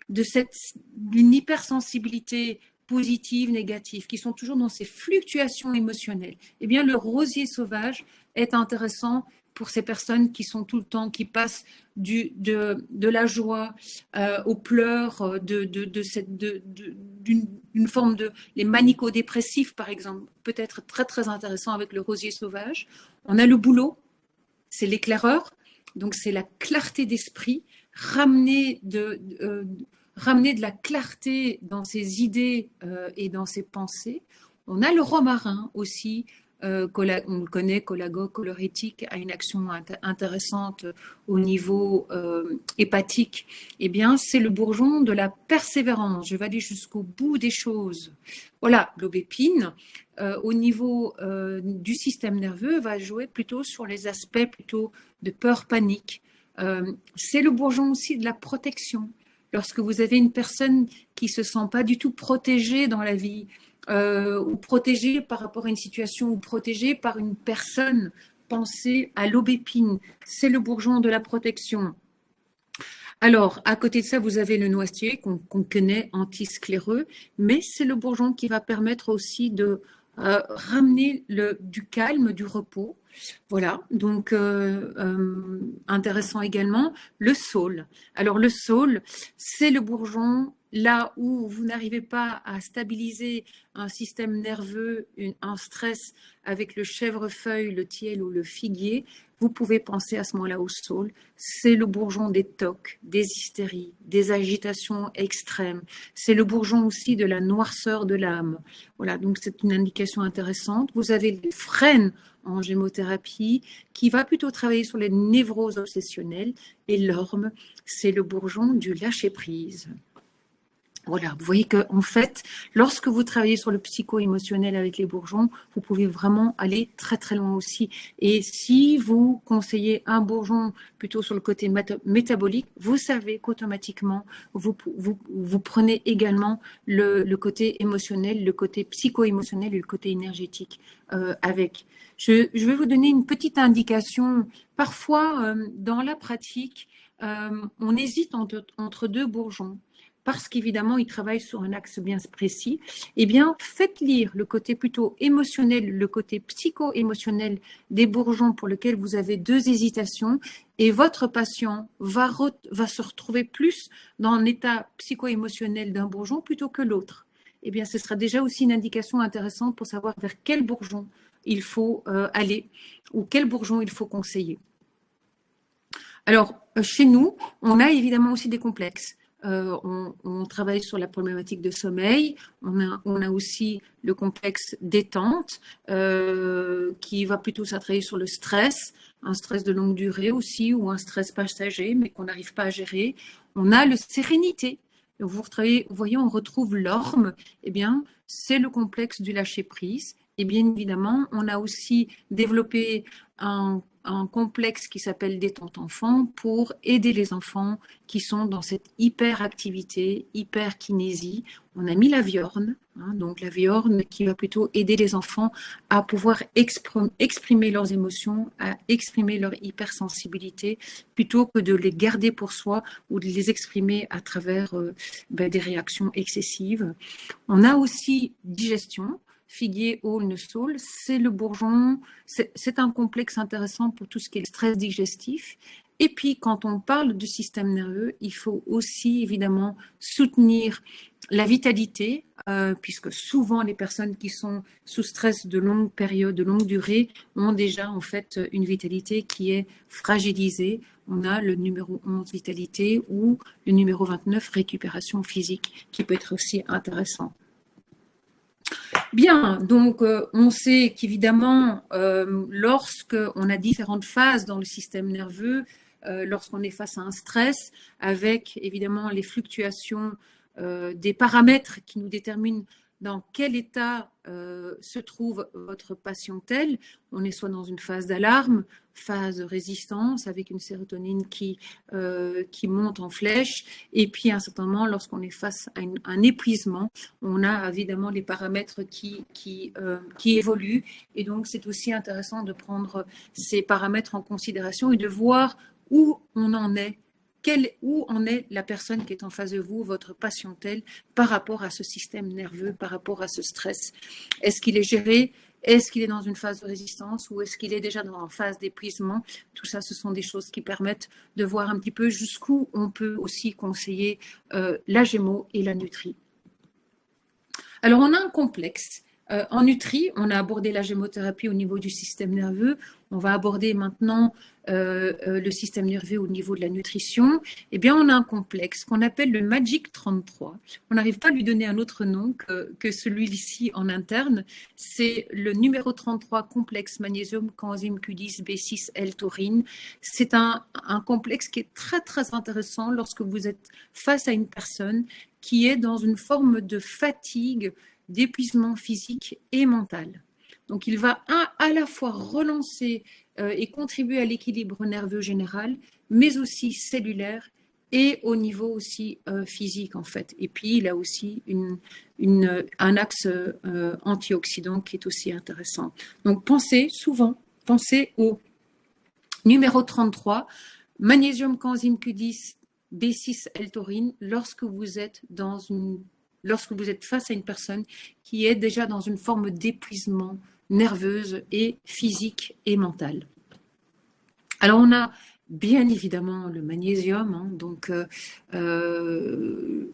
B: d'une hypersensibilité positive, négative, qui sont toujours dans ces fluctuations émotionnelles. Eh bien, le rosier sauvage est intéressant pour ces personnes qui sont tout le temps, qui passent de la joie aux pleurs, d'une forme de les manico-dépressifs, par exemple, peut être très, très intéressant avec le rosier sauvage. On a le bouleau, c'est l'éclaireur, donc c'est la clarté d'esprit, ramener de la clarté dans ses idées et dans ses pensées. On a le romarin aussi, on le connaît, cholagogue, cholérétique, a une action intéressante au niveau hépatique. Eh bien, c'est le bourgeon de la persévérance. Je vais aller jusqu'au bout des choses. Voilà, l'aubépine, au niveau du système nerveux, va jouer plutôt sur les aspects plutôt de peur, panique. C'est le bourgeon aussi de la protection. Lorsque vous avez une personne qui ne se sent pas du tout protégée dans la vie, ou protégée par rapport à une situation, ou protégée par une personne, pensez à l'aubépine. C'est le bourgeon de la protection. Alors, à côté de ça, vous avez le noisetier qu'on connaît, antiscléreux, mais c'est le bourgeon qui va permettre aussi de ramener du calme, du repos. Voilà, donc intéressant également, le saule. Alors le saule, c'est le bourgeon là où vous n'arrivez pas à stabiliser un système nerveux, un stress avec le chèvrefeuille, le tilleul ou le figuier, vous pouvez penser à ce moment-là au saule. C'est le bourgeon des tocs, des hystéries, des agitations extrêmes. C'est le bourgeon aussi de la noirceur de l'âme. Voilà, donc c'est une indication intéressante. Vous avez le frêne en gémothérapie, qui va plutôt travailler sur les névroses obsessionnelles. Et l'orme, c'est le bourgeon du lâcher-prise. Voilà, vous voyez qu'en fait, lorsque vous travaillez sur le psycho-émotionnel avec les bourgeons, vous pouvez vraiment aller très très loin aussi. Et si vous conseillez un bourgeon plutôt sur le côté métabolique, vous savez qu'automatiquement, vous prenez également le côté émotionnel, le côté psycho-émotionnel et le côté énergétique avec. Je vais vous donner une petite indication. Parfois, dans la pratique, on hésite entre deux bourgeons, parce qu'évidemment, ils travaillent sur un axe bien précis. Eh bien, faites lire le côté plutôt émotionnel, le côté psycho-émotionnel des bourgeons pour lesquels vous avez deux hésitations, et votre patient va se retrouver plus dans un état psycho-émotionnel d'un bourgeon plutôt que l'autre. Eh bien, ce sera déjà aussi une indication intéressante pour savoir vers quel bourgeon il faut aller ou quel bourgeon il faut conseiller. Alors, chez nous, on a évidemment aussi des complexes. on travaille sur la problématique de sommeil. On a aussi le complexe détente qui va plutôt s'attrayer sur le stress, un stress de longue durée aussi ou un stress passager mais qu'on n'arrive pas à gérer. On a le sérénité. Vous voyez, on retrouve l'orme. Eh bien, c'est le complexe du lâcher-prise. Et bien évidemment, on a aussi développé un complexe qui s'appelle détente enfant pour aider les enfants qui sont dans cette hyperactivité, hyperkinésie. On a mis la viorne, donc la viorne qui va plutôt aider les enfants à pouvoir exprimer leurs émotions, à exprimer leur hypersensibilité, plutôt que de les garder pour soi ou de les exprimer à travers des réactions excessives. On a aussi digestion. Figuier, aulne, saule, c'est le bourgeon, c'est un complexe intéressant pour tout ce qui est le stress digestif. Et puis, quand on parle du système nerveux, il faut aussi évidemment soutenir la vitalité, puisque souvent les personnes qui sont sous stress de longue période, de longue durée, ont déjà en fait une vitalité qui est fragilisée. On a le numéro 11, vitalité, ou le numéro 29, récupération physique, qui peut être aussi intéressant. Bien, donc on sait qu'évidemment, lorsque on a différentes phases dans le système nerveux, lorsqu'on est face à un stress, avec évidemment les fluctuations des paramètres qui nous déterminent dans quel état se trouve votre patientèle. On est soit dans une phase d'alarme, phase de résistance avec une sérotonine qui monte en flèche, et puis à un certain moment, lorsqu'on est face à un épuisement, on a évidemment les paramètres qui évoluent, et donc c'est aussi intéressant de prendre ces paramètres en considération et de voir où on en est. Où en est la personne qui est en face de vous, votre patientèle, par rapport à ce système nerveux, par rapport à ce stress? Est-ce qu'il est géré? Est-ce qu'il est dans une phase de résistance ou est-ce qu'il est déjà dans une phase d'épuisement? Tout ça, ce sont des choses qui permettent de voir un petit peu jusqu'où on peut aussi conseiller la gémo et la nutri. Alors, on a un complexe. En nutri, on a abordé la gémothérapie au niveau du système nerveux. On va aborder maintenant le système nerveux au niveau de la nutrition. Eh bien, on a un complexe qu'on appelle le Magic 33. On n'arrive pas à lui donner un autre nom que celui-ci en interne. C'est le numéro 33, complexe magnésium, coenzyme Q10, B6, L-taurine. C'est un complexe qui est très, très intéressant lorsque vous êtes face à une personne qui est dans une forme de fatigue, d'épuisement physique et mental. Donc, il va à la fois relancer et contribuer à l'équilibre nerveux général, mais aussi cellulaire et au niveau aussi physique, en fait. Et puis, il a aussi un axe antioxydant qui est aussi intéressant. Donc, pensez au numéro 33, magnésium, coenzyme Q10, B6, L-taurine, lorsque vous êtes face à une personne qui est déjà dans une forme d'épuisement nerveuse et physique et mentale. Alors, on a bien évidemment le magnésium. Donc, je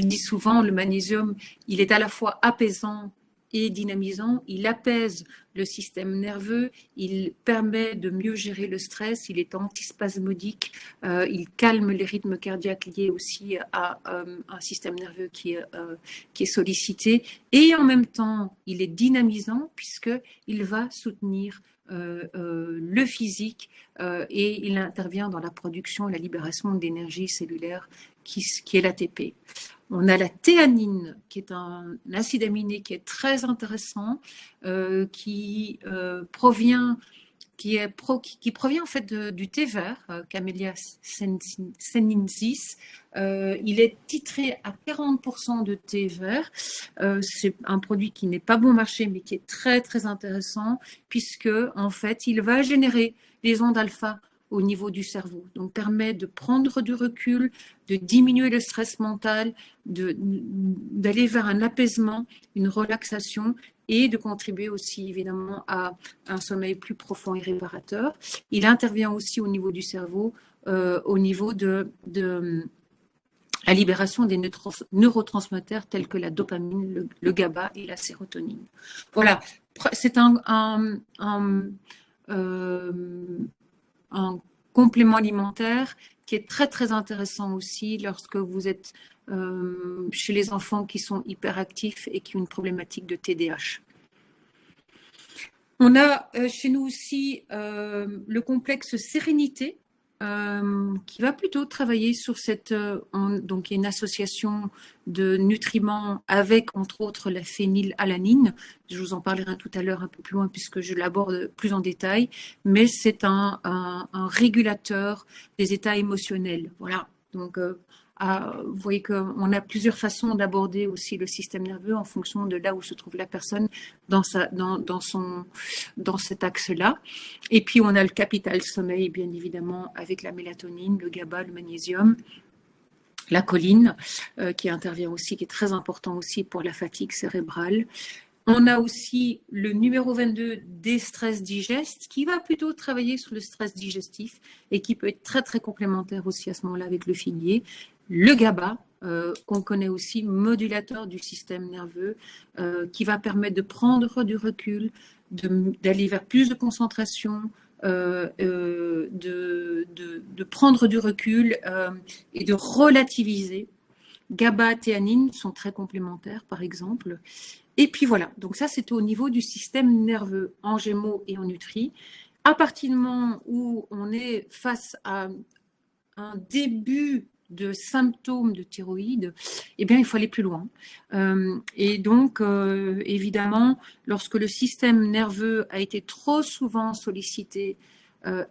B: dis souvent, le magnésium, il est à la fois apaisant et dynamisant. Il apaise le système nerveux, il permet de mieux gérer le stress, il est antispasmodique, il calme les rythmes cardiaques liés aussi à un système nerveux qui est sollicité, et en même temps il est dynamisant puisqu'il va soutenir le physique et il intervient dans la production et la libération d'énergie cellulaire qui est l'ATP. On a la théanine, qui est un acide aminé qui est très intéressant, qui provient en fait du thé vert, Camellia sinensis. Il est titré à 40% de thé vert. C'est un produit qui n'est pas bon marché, mais qui est très très intéressant, puisque en fait, il va générer les ondes alpha au niveau du cerveau, donc permet de prendre du recul, de diminuer le stress mental, d'aller vers un apaisement, une relaxation, et de contribuer aussi évidemment à un sommeil plus profond et réparateur. Il intervient aussi au niveau du cerveau, au niveau de la libération des neurotransmetteurs tels que la dopamine, le GABA et la sérotonine. Voilà, c'est un complément alimentaire qui est très, très intéressant aussi lorsque vous êtes chez les enfants qui sont hyperactifs et qui ont une problématique de TDAH. On a chez nous aussi le complexe Sérénité, qui va plutôt travailler sur cette, donc il y a une association de nutriments avec entre autres la phénylalanine. Je vous en parlerai tout à l'heure un peu plus loin puisque je l'aborde plus en détail, mais c'est un régulateur des états émotionnels. Voilà, donc vous voyez qu'on a plusieurs façons d'aborder aussi le système nerveux en fonction de là où se trouve la personne dans cet axe-là. Et puis, on a le capital sommeil, bien évidemment, avec la mélatonine, le GABA, le magnésium, la choline, qui intervient aussi, qui est très important aussi pour la fatigue cérébrale. On a aussi le numéro 22 des stress digestes qui va plutôt travailler sur le stress digestif et qui peut être très, très complémentaire aussi à ce moment-là avec le figuier. Le GABA, qu'on connaît aussi, modulateur du système nerveux, qui va permettre de prendre du recul, d'aller vers plus de concentration, de prendre du recul et de relativiser. GABA, théanine sont très complémentaires, par exemple. Et puis voilà, donc ça c'est au niveau du système nerveux en Gémeaux et en Nutri. À partir du moment où on est face à un début de symptômes de thyroïde, eh bien il faut aller plus loin. Et donc évidemment, lorsque le système nerveux a été trop souvent sollicité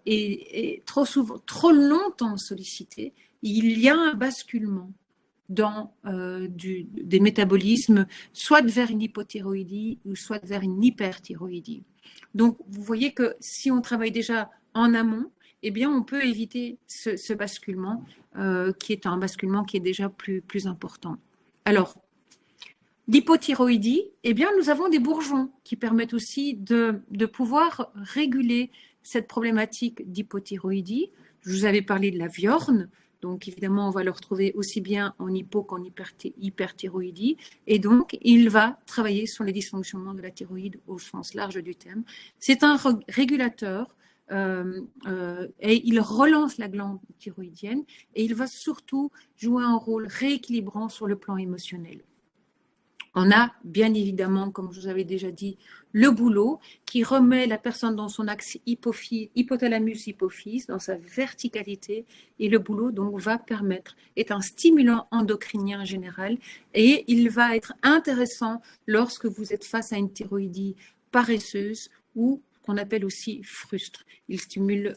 B: et trop longtemps sollicité, il y a un basculement dans des métabolismes, soit vers une hypothyroïdie ou soit vers une hyperthyroïdie. Donc, vous voyez que si on travaille déjà en amont, eh bien, on peut éviter ce basculement, qui est un basculement qui est déjà plus important. Alors, l'hypothyroïdie, eh bien, nous avons des bourgeons qui permettent aussi de pouvoir réguler cette problématique d'hypothyroïdie. Je vous avais parlé de la viorne. Donc, évidemment, on va le retrouver aussi bien en hypo qu'en hyperthyroïdie. Et donc, il va travailler sur les dysfonctionnements de la thyroïde au sens large du terme. C'est un régulateur et il relance la glande thyroïdienne et il va surtout jouer un rôle rééquilibrant sur le plan émotionnel. On a bien évidemment, comme je vous avais déjà dit, le boulot qui remet la personne dans son axe hypothalamus-hypophyse, dans sa verticalité. Et le boulot donc va permettre, est un stimulant endocrinien général et il va être intéressant lorsque vous êtes face à une thyroïdie paresseuse ou qu'on appelle aussi frustre. Il stimule,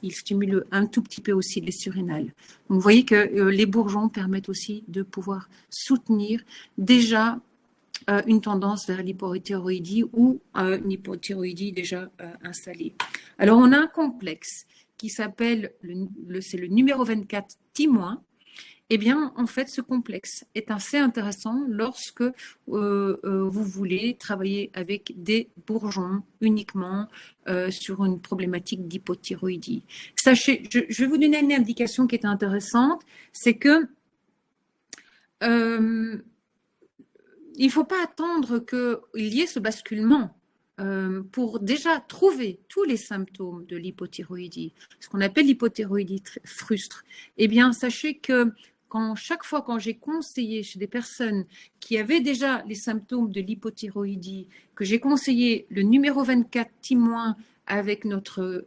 B: il stimule un tout petit peu aussi les surrénales. Donc, vous voyez que les bourgeons permettent aussi de pouvoir soutenir déjà une tendance vers l'hypothyroïdie ou une hypothyroïdie déjà installée. Alors, on a un complexe qui s'appelle, c'est le numéro 24 T-. Eh bien, en fait, ce complexe est assez intéressant lorsque vous voulez travailler avec des bourgeons uniquement sur une problématique d'hypothyroïdie. Sachez, je vais vous donner une indication qui est intéressante, c'est que il ne faut pas attendre qu'il y ait ce basculement pour déjà trouver tous les symptômes de l'hypothyroïdie, ce qu'on appelle l'hypothyroïdie frustre. Eh bien, sachez que chaque fois quand j'ai conseillé chez des personnes qui avaient déjà les symptômes de l'hypothyroïdie, que j'ai conseillé le numéro 24 T- avec notre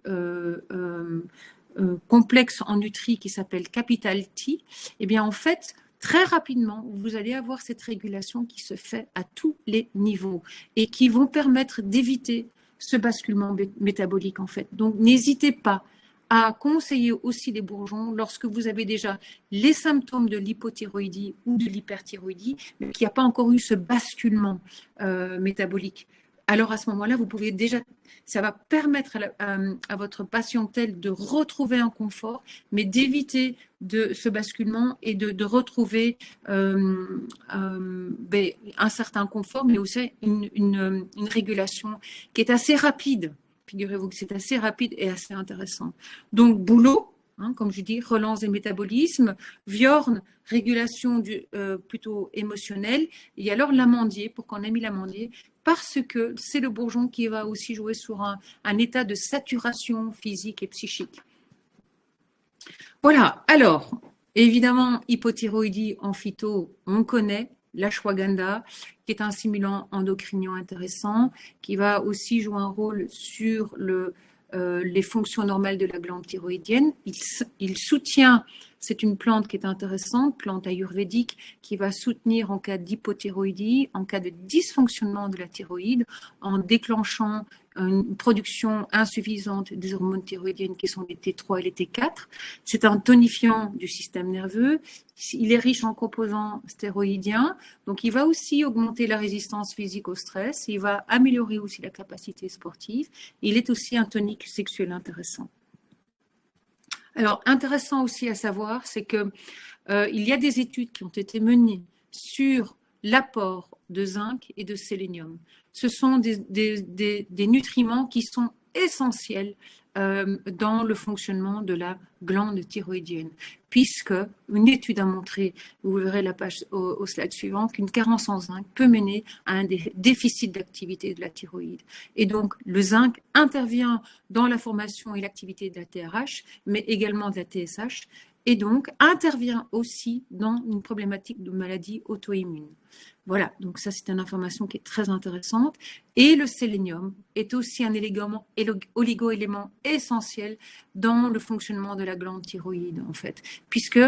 B: complexe en nutri qui s'appelle Capital T, eh bien en fait, très rapidement, vous allez avoir cette régulation qui se fait à tous les niveaux et qui vont permettre d'éviter ce basculement métabolique en fait. Donc n'hésitez pas à conseiller aussi les bourgeons lorsque vous avez déjà les symptômes de l'hypothyroïdie ou de l'hyperthyroïdie, mais qu'il n'y a pas encore eu ce basculement métabolique. Alors à ce moment-là, vous pouvez déjà, ça va permettre à votre patientèle de retrouver un confort, mais d'éviter ce basculement et de retrouver un certain confort, mais aussi une régulation qui est assez rapide. Figurez-vous que c'est assez rapide et assez intéressant. Donc, boulot, comme je dis, relance des métabolismes, viorne, régulation plutôt émotionnelle, et alors l'amandier, pourquoi on a mis l'amandier? Parce que c'est le bourgeon qui va aussi jouer sur un état de saturation physique et psychique. Voilà, alors, évidemment, hypothyroïdie en phyto, on connaît l'ashwagandha, qui est un stimulant endocrinien intéressant, qui va aussi jouer un rôle sur les fonctions normales de la glande thyroïdienne. Il soutient, c'est une plante qui est intéressante, plante ayurvédique, qui va soutenir en cas d'hypothyroïdie, en cas de dysfonctionnement de la thyroïde, en déclenchant une production insuffisante des hormones thyroïdiennes qui sont les T3 et les T4. C'est un tonifiant du système nerveux. Il est riche en composants stéroïdiens, donc il va aussi augmenter la résistance physique au stress. Il va améliorer aussi la capacité sportive. Il est aussi un tonique sexuel intéressant. Alors, intéressant aussi à savoir, c'est que il y a des études qui ont été menées sur l'apport de zinc et de sélénium. Ce sont des nutriments qui sont essentiels dans le fonctionnement de la glande thyroïdienne, puisque une étude a montré, vous verrez la page au slide suivant, qu'une carence en zinc peut mener à un déficit d'activité de la thyroïde. Et donc, le zinc intervient dans la formation et l'activité de la TRH, mais également de la TSH, et donc intervient aussi dans une problématique de maladie auto-immune. Voilà, donc ça c'est une information qui est très intéressante. Et le sélénium est aussi un oligo-élément essentiel dans le fonctionnement de la glande thyroïde en fait, puisque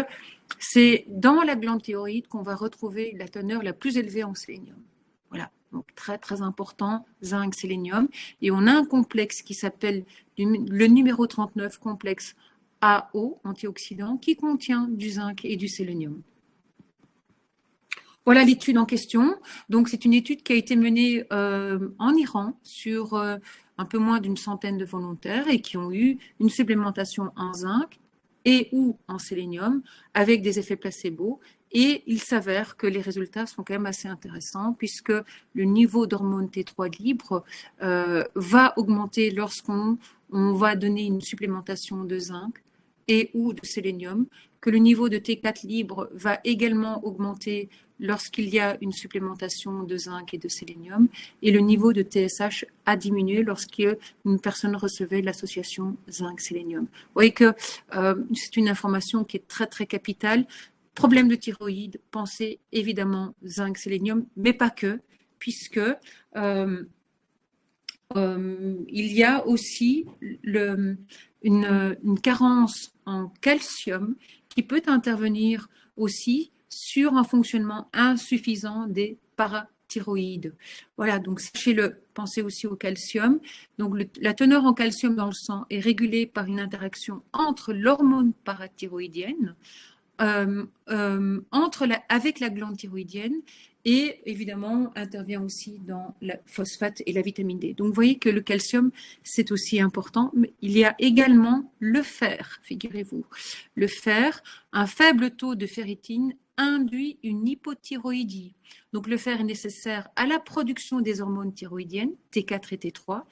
B: c'est dans la glande thyroïde qu'on va retrouver la teneur la plus élevée en sélénium. Voilà, donc très très important, zinc, sélénium. Et on a un complexe qui s'appelle le numéro 39, complexe AO, antioxydant, qui contient du zinc et du sélénium. Voilà l'étude en question. Donc, c'est une étude qui a été menée en Iran sur un peu moins d'une centaine de volontaires et qui ont eu une supplémentation en zinc et ou en sélénium avec des effets placebo. Et il s'avère que les résultats sont quand même assez intéressants puisque le niveau d'hormone T3 libre va augmenter lorsqu'on va donner une supplémentation de zinc et ou de sélénium, que le niveau de T4 libre va également augmenter lorsqu'il y a une supplémentation de zinc et de sélénium, et le niveau de TSH a diminué lorsqu'une personne recevait l'association zinc-sélénium. Vous voyez que c'est une information qui est très très capitale. Problème de thyroïde, pensez évidemment zinc-sélénium, mais pas que, puisque il y a aussi une carence en calcium qui peut intervenir aussi sur un fonctionnement insuffisant des parathyroïdes. Voilà, donc sachez-le, pensez aussi au calcium. Donc la teneur en calcium dans le sang est régulée par une interaction entre l'hormone parathyroïdienne, avec la glande thyroïdienne, et évidemment intervient aussi dans la phosphate et la vitamine D. Donc vous voyez que le calcium, c'est aussi important, mais il y a également le fer, figurez-vous. Le fer, un faible taux de ferritine induit une hypothyroïdie. Donc le fer est nécessaire à la production des hormones thyroïdiennes, T4 et T3,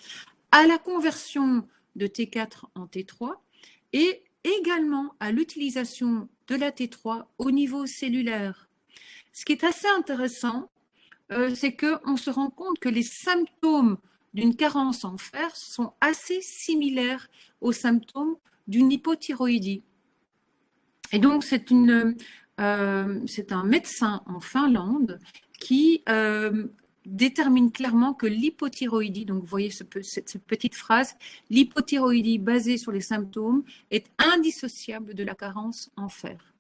B: à la conversion de T4 en T3 et également à l'utilisation de la T3 au niveau cellulaire. Ce qui est assez intéressant, c'est qu'on se rend compte que les symptômes d'une carence en fer sont assez similaires aux symptômes d'une hypothyroïdie. Et donc, c'est un médecin en Finlande qui détermine clairement que l'hypothyroïdie, donc vous voyez cette petite phrase, l'hypothyroïdie basée sur les symptômes est indissociable de la carence en fer.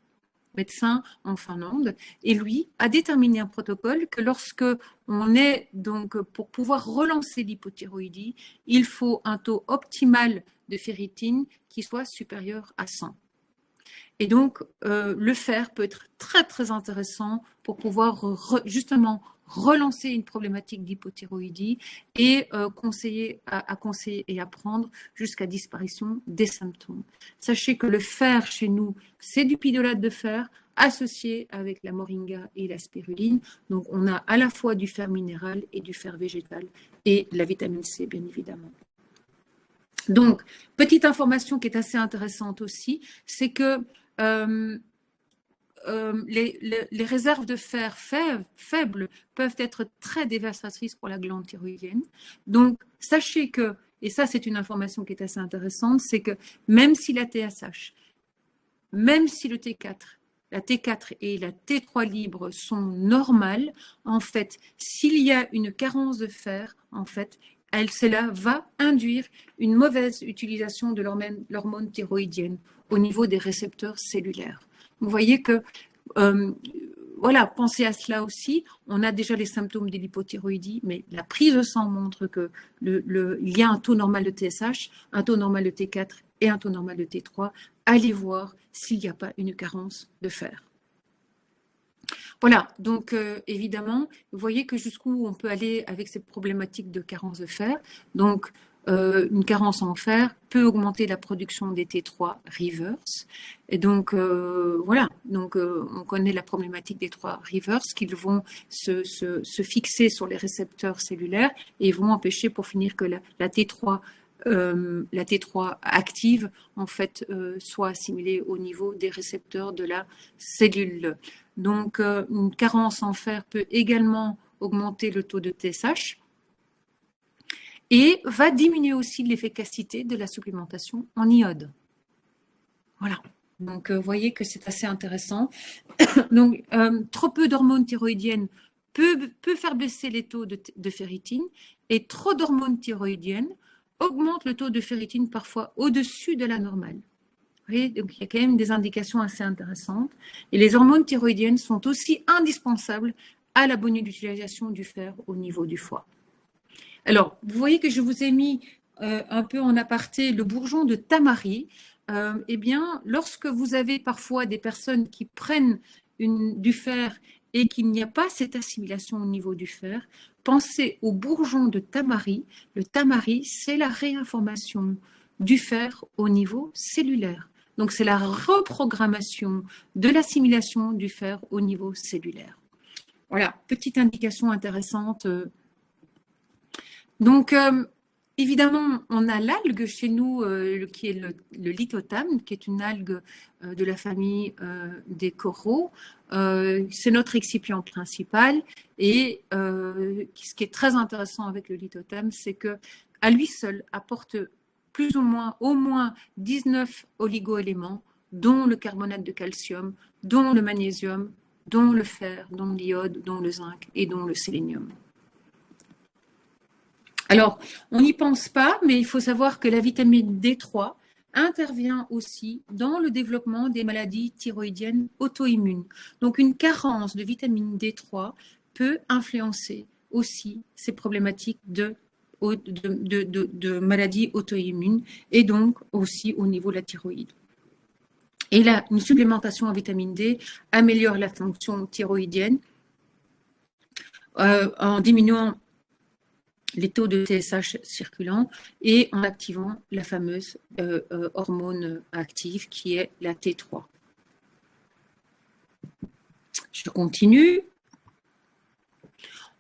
B: Médecin en Finlande, et lui a déterminé un protocole que lorsque on est donc pour pouvoir relancer l'hypothyroïdie, il faut un taux optimal de ferritine qui soit supérieur à 100. Et donc, le fer peut être très, très intéressant pour pouvoir justement relancer une problématique d'hypothyroïdie et conseiller et à prendre jusqu'à disparition des symptômes. Sachez que le fer chez nous, c'est du piédolate de fer associé avec la moringa et la spiruline. Donc, on a à la fois du fer minéral et du fer végétal et la vitamine C, bien évidemment. Donc, petite information qui est assez intéressante aussi, c'est que les réserves de fer faibles peuvent être très dévastatrices pour la glande thyroïdienne. Donc, sachez que, et ça c'est une information qui est assez intéressante, c'est que même si la TSH même si le T4, la T4 et la T3 libre sont normales, en fait, s'il y a une carence de fer, en fait, cela va induire une mauvaise utilisation de l'hormone thyroïdienne au niveau des récepteurs cellulaires. Vous voyez que, voilà, pensez à cela aussi. On a déjà les symptômes de l'hypothyroïdie, mais la prise de sang montre que il y a un taux normal de TSH, un taux normal de T4 et un taux normal de T3. Allez voir s'il n'y a pas une carence de fer. Voilà, donc évidemment, vous voyez que jusqu'où on peut aller avec cette problématique de carence de fer. Donc, une carence en fer peut augmenter la production des T3 reverse. Et donc, voilà, donc on connaît la problématique des T3 reverse, qu'ils vont se fixer sur les récepteurs cellulaires et vont empêcher pour finir que la T3 active, en fait, soit assimilée au niveau des récepteurs de la cellule. Donc, une carence en fer peut également augmenter le taux de TSH et va diminuer aussi l'efficacité de la supplémentation en iode. Voilà. Donc, vous voyez que c'est assez intéressant. Donc, trop peu d'hormones thyroïdiennes peut faire baisser les taux de ferritine et trop d'hormones thyroïdiennes augmente le taux de ferritine parfois au-dessus de la normale. Vous voyez, donc il y a quand même des indications assez intéressantes. Et les hormones thyroïdiennes sont aussi indispensables à la bonne utilisation du fer au niveau du foie. Alors, vous voyez que je vous ai mis un peu en aparté le bourgeon de tamari. Eh bien, lorsque vous avez parfois des personnes qui prennent du fer et qu'il n'y a pas cette assimilation au niveau du fer, pensez au bourgeon de tamari. Le tamari, c'est la réinformation du fer au niveau cellulaire. Donc, c'est la reprogrammation de l'assimilation du fer au niveau cellulaire. Voilà, petite indication intéressante. Donc, évidemment, on a l'algue chez nous qui est le lithothame, qui est une algue de la famille des coraux. C'est notre excipient principal. Et ce qui est très intéressant avec le lithothame, c'est qu'à lui seul apporte plus ou moins, au moins 19 oligoéléments, dont le carbonate de calcium, dont le magnésium, dont le fer, dont l'iode, dont le zinc et dont le sélénium. Alors, on n'y pense pas, mais il faut savoir que la vitamine D3 intervient aussi dans le développement des maladies thyroïdiennes auto-immunes. Donc, une carence de vitamine D3 peut influencer aussi ces problématiques de maladies auto-immunes et donc aussi au niveau de la thyroïde. Et là, une supplémentation en vitamine D améliore la fonction thyroïdienne en diminuant les taux de TSH circulants et en activant la fameuse hormone active qui est la T3. Je continue.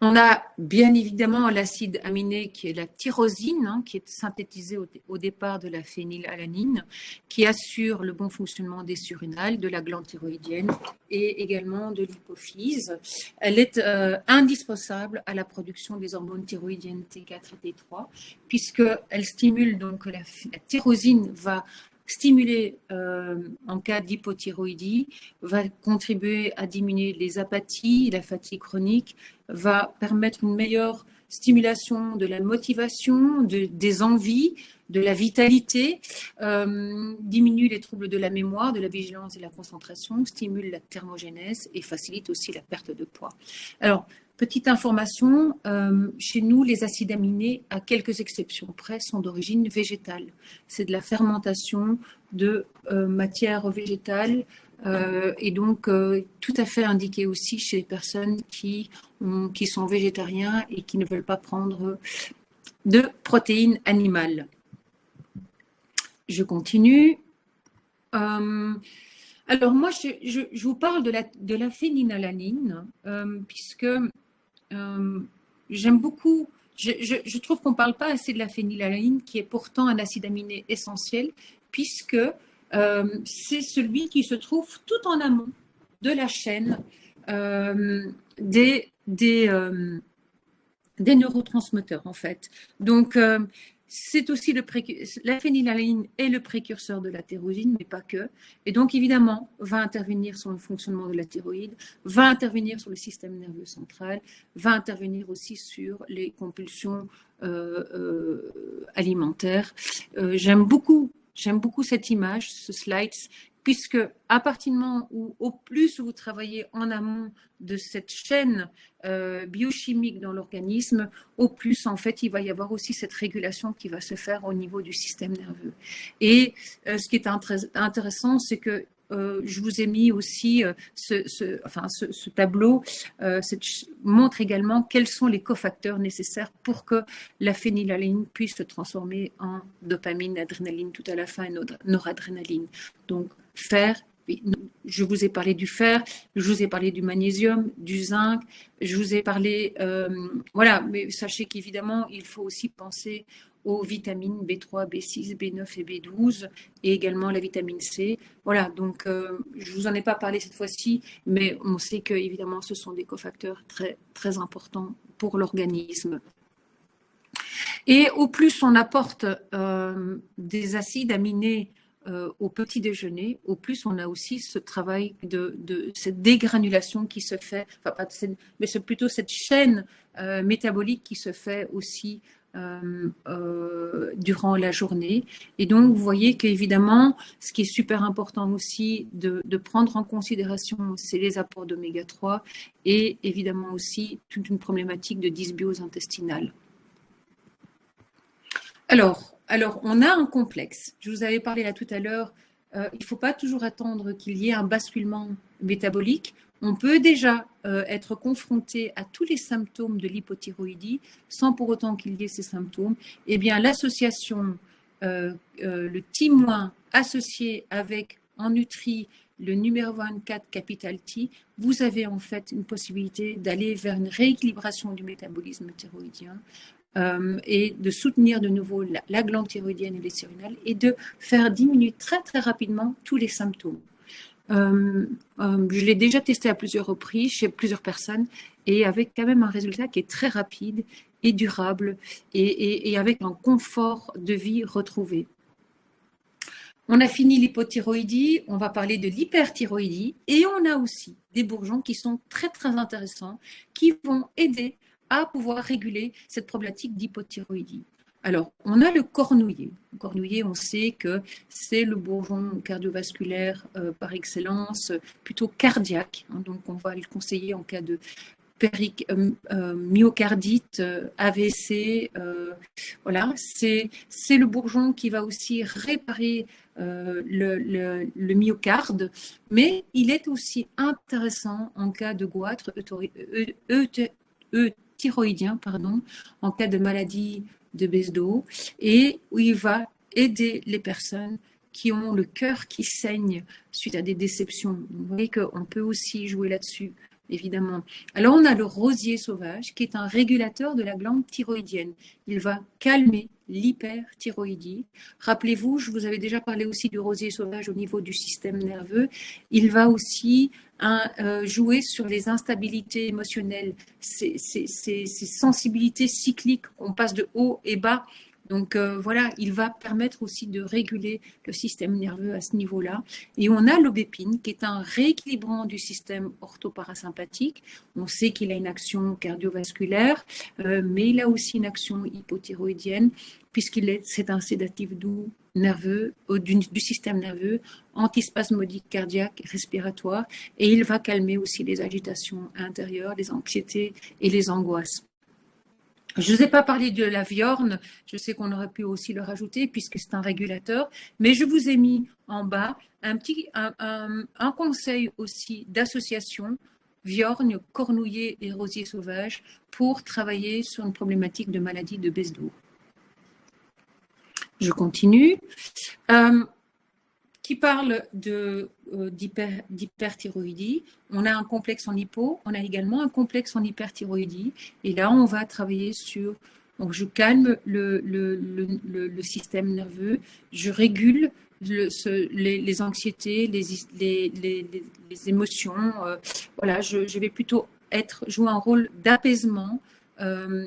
B: On a bien évidemment l'acide aminé qui est la tyrosine, qui est synthétisée au départ de la phénylalanine, qui assure le bon fonctionnement des surrénales, de la glande thyroïdienne et également de l'hypophyse. Elle est indispensable à la production des hormones thyroïdiennes T4 et T3, puisqu'elle stimule, donc la tyrosine va stimuler en cas d'hypothyroïdie, va contribuer à diminuer les apathies, la fatigue chronique, va permettre une meilleure stimulation de la motivation, des envies, de la vitalité, diminue les troubles de la mémoire, de la vigilance et la concentration, stimule la thermogénèse et facilite aussi la perte de poids. Alors, petite information, chez nous, les acides aminés, à quelques exceptions près, sont d'origine végétale. C'est de la fermentation de matière végétale et donc tout à fait indiqué aussi chez les personnes qui sont végétariens et qui ne veulent pas prendre de protéines animales. Je continue. Alors moi, je vous parle de la phénylalanine puisque j'aime beaucoup, je trouve qu'on ne parle pas assez de la phénylalanine qui est pourtant un acide aminé essentiel puisque c'est celui qui se trouve tout en amont de la chaîne des neurotransmetteurs en fait. Donc c'est aussi la phénylalanine est le précurseur de la thyroïdine, mais pas que. Et donc, évidemment, va intervenir sur le fonctionnement de la thyroïde, va intervenir sur le système nerveux central, va intervenir aussi sur les compulsions alimentaires. J'aime beaucoup cette image, ce slide, puisque à partir du moment où, au plus vous travaillez en amont de cette chaîne biochimique dans l'organisme, au plus, en fait, il va y avoir aussi cette régulation qui va se faire au niveau du système nerveux. Et ce qui est intéressant, c'est que je vous ai mis aussi ce tableau montre également quels sont les cofacteurs nécessaires pour que la phénylalanine puisse se transformer en dopamine, adrénaline tout à la fin et noradrénaline. Donc, fer, je vous ai parlé du fer, je vous ai parlé du magnésium, du zinc, je vous ai parlé, voilà, mais sachez qu'évidemment, il faut aussi penser aux vitamines B3, B6, B9 et B12 et également la vitamine C. Voilà, donc je ne vous en ai pas parlé cette fois-ci, mais on sait que évidemment ce sont des cofacteurs très, très importants pour l'organisme. Et au plus on apporte des acides aminés au petit déjeuner, au plus on a aussi ce travail de cette dégranulation qui se fait, enfin pas mais c'est plutôt cette chaîne métabolique qui se fait aussi durant la journée. Et donc, vous voyez qu'évidemment, ce qui est super important aussi de prendre en considération, c'est les apports d'oméga 3 et évidemment aussi toute une problématique de dysbiose intestinale. Alors, on a un complexe. Je vous avais parlé là tout à l'heure, il ne faut pas toujours attendre qu'il y ait un basculement métabolique. On peut déjà être confronté à tous les symptômes de l'hypothyroïdie sans pour autant qu'il y ait ces symptômes. Eh bien, l'association, le T- associé avec en Nutri le numéro 24 capital T, vous avez en fait une possibilité d'aller vers une rééquilibration du métabolisme thyroïdien et de soutenir de nouveau la glande thyroïdienne et les sérénales et de faire diminuer très très rapidement tous les symptômes. Je l'ai déjà testé à plusieurs reprises chez plusieurs personnes et avec quand même un résultat qui est très rapide et durable et avec un confort de vie retrouvé. On a fini l'hypothyroïdie, on va parler de l'hyperthyroïdie et on a aussi des bourgeons qui sont très très intéressants qui vont aider à pouvoir réguler cette problématique d'hypothyroïdie. Alors, on a le cornouiller. Le cornouiller, on sait que c'est le bourgeon cardiovasculaire par excellence, plutôt cardiaque. Hein, donc, on va le conseiller en cas de myocardite, AVC. Voilà, c'est le bourgeon qui va aussi réparer le myocarde, mais il est aussi intéressant en cas de goitre thyroïdien, en cas de maladie de baisse d'eau, et où il va aider les personnes qui ont le cœur qui saigne suite à des déceptions. Donc, vous voyez qu'on peut aussi jouer là-dessus, évidemment. Alors, on a le rosier sauvage, qui est un régulateur de la glande thyroïdienne. Il va calmer l'hyperthyroïdie. Rappelez-vous, je vous avais déjà parlé aussi du rosier sauvage au niveau du système nerveux. Il va aussi jouer sur les instabilités émotionnelles, ces sensibilités cycliques, on passe de haut et bas. Donc voilà, il va permettre aussi de réguler le système nerveux à ce niveau-là. Et on a l'aubépine qui est un rééquilibrant du système orthoparasympathique. On sait qu'il a une action cardiovasculaire, mais il a aussi une action hypothyroïdienne c'est un sédatif doux nerveux, du système nerveux, antispasmodique cardiaque, respiratoire, et il va calmer aussi les agitations intérieures, les anxiétés et les angoisses. Je ne vous ai pas parlé de la viorne, je sais qu'on aurait pu aussi le rajouter puisque c'est un régulateur, mais je vous ai mis en bas un conseil aussi d'association, viorne, cornouiller et rosier sauvage, pour travailler sur une problématique de maladie de baisse d'eau. Je continue. Qui parle d'hyperthyroïdie. On a un complexe en hypo, on a également un complexe en hyperthyroïdie. Et là, on va travailler sur... Donc, je calme le système nerveux, je régule les anxiétés, les émotions. Voilà, je vais plutôt jouer un rôle d'apaisement. On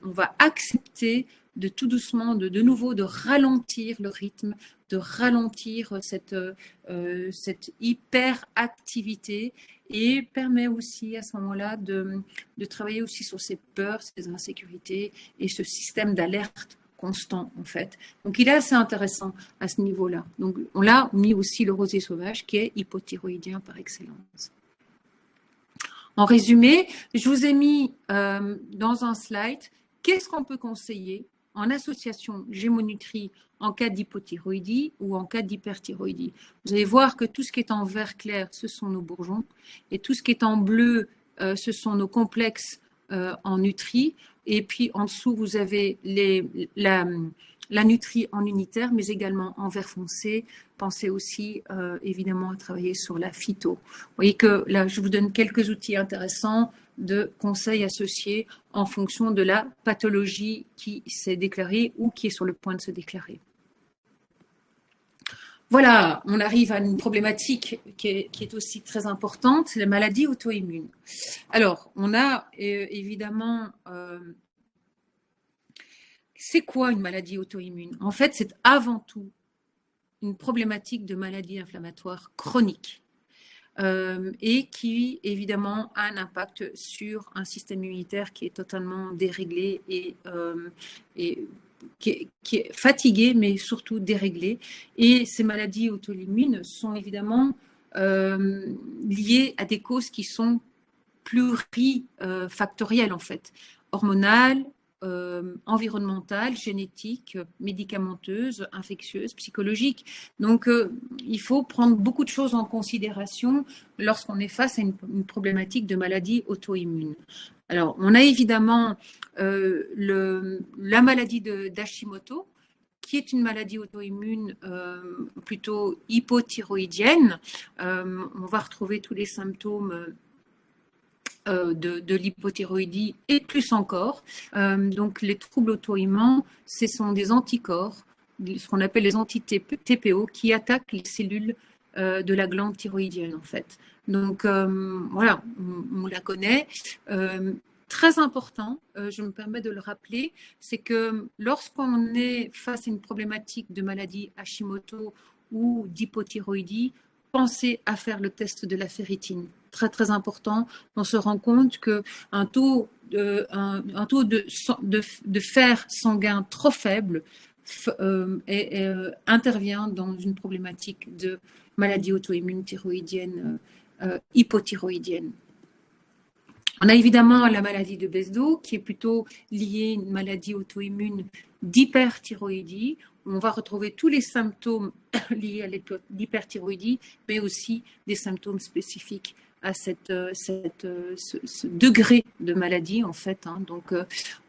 B: va accepter de tout doucement, de nouveau, de ralentir le rythme, de ralentir cette hyperactivité et permet aussi à ce moment-là de travailler aussi sur ces peurs, ces insécurités et ce système d'alerte constant en fait. Donc il est assez intéressant à ce niveau-là. Donc on l'a mis aussi le rosier sauvage qui est hypothyroïdien par excellence. En résumé, je vous ai mis dans un slide qu'est-ce qu'on peut conseiller en association gémonutrie en cas d'hypothyroïdie ou en cas d'hyperthyroïdie. Vous allez voir que tout ce qui est en vert clair, ce sont nos bourgeons, et tout ce qui est en bleu, ce sont nos complexes en nutri, et puis en dessous, vous avez la nutrie en unitaire, mais également en vert foncé. Pensez aussi évidemment à travailler sur la phyto. Vous voyez que là, je vous donne quelques outils intéressants de conseils associés en fonction de la pathologie qui s'est déclarée ou qui est sur le point de se déclarer. Voilà, on arrive à une problématique qui est aussi très importante, c'est la maladie auto-immune. Alors, on a évidemment... c'est quoi une maladie auto-immune? En fait, c'est avant tout une problématique de maladie inflammatoire chronique et qui, évidemment, a un impact sur un système immunitaire qui est totalement déréglé et qui est fatigué, mais surtout déréglé. Et ces maladies auto-immunes sont évidemment liées à des causes qui sont plurifactorielles, en fait, hormonales, environnementales, génétiques, médicamenteuses, infectieuses, psychologiques. Donc, il faut prendre beaucoup de choses en considération lorsqu'on est face à une problématique de maladie auto-immune. Alors, on a évidemment la maladie d'Hashimoto, qui est une maladie auto-immune plutôt hypothyroïdienne. On va retrouver tous les symptômes de l'hypothyroïdie et plus encore. Donc, les troubles auto-immuns, ce sont des anticorps, ce qu'on appelle les anti-TPO, qui attaquent les cellules de la glande thyroïdienne, en fait. Donc, voilà, on la connaît. Très important, je me permets de le rappeler, c'est que lorsqu'on est face à une problématique de maladie Hashimoto ou d'hypothyroïdie, pensez à faire le test de la ferritine. Très, très important. On se rend compte qu'un taux de fer sanguin trop faible intervient dans une problématique de maladie auto-immune thyroïdienne, hypothyroïdienne. On a évidemment la maladie de Besdo, qui est plutôt liée à une maladie auto-immune d'hyperthyroïdie. On va retrouver tous les symptômes liés à l'hyperthyroïdie, mais aussi des symptômes spécifiques à ce degré de maladie, en fait. Donc,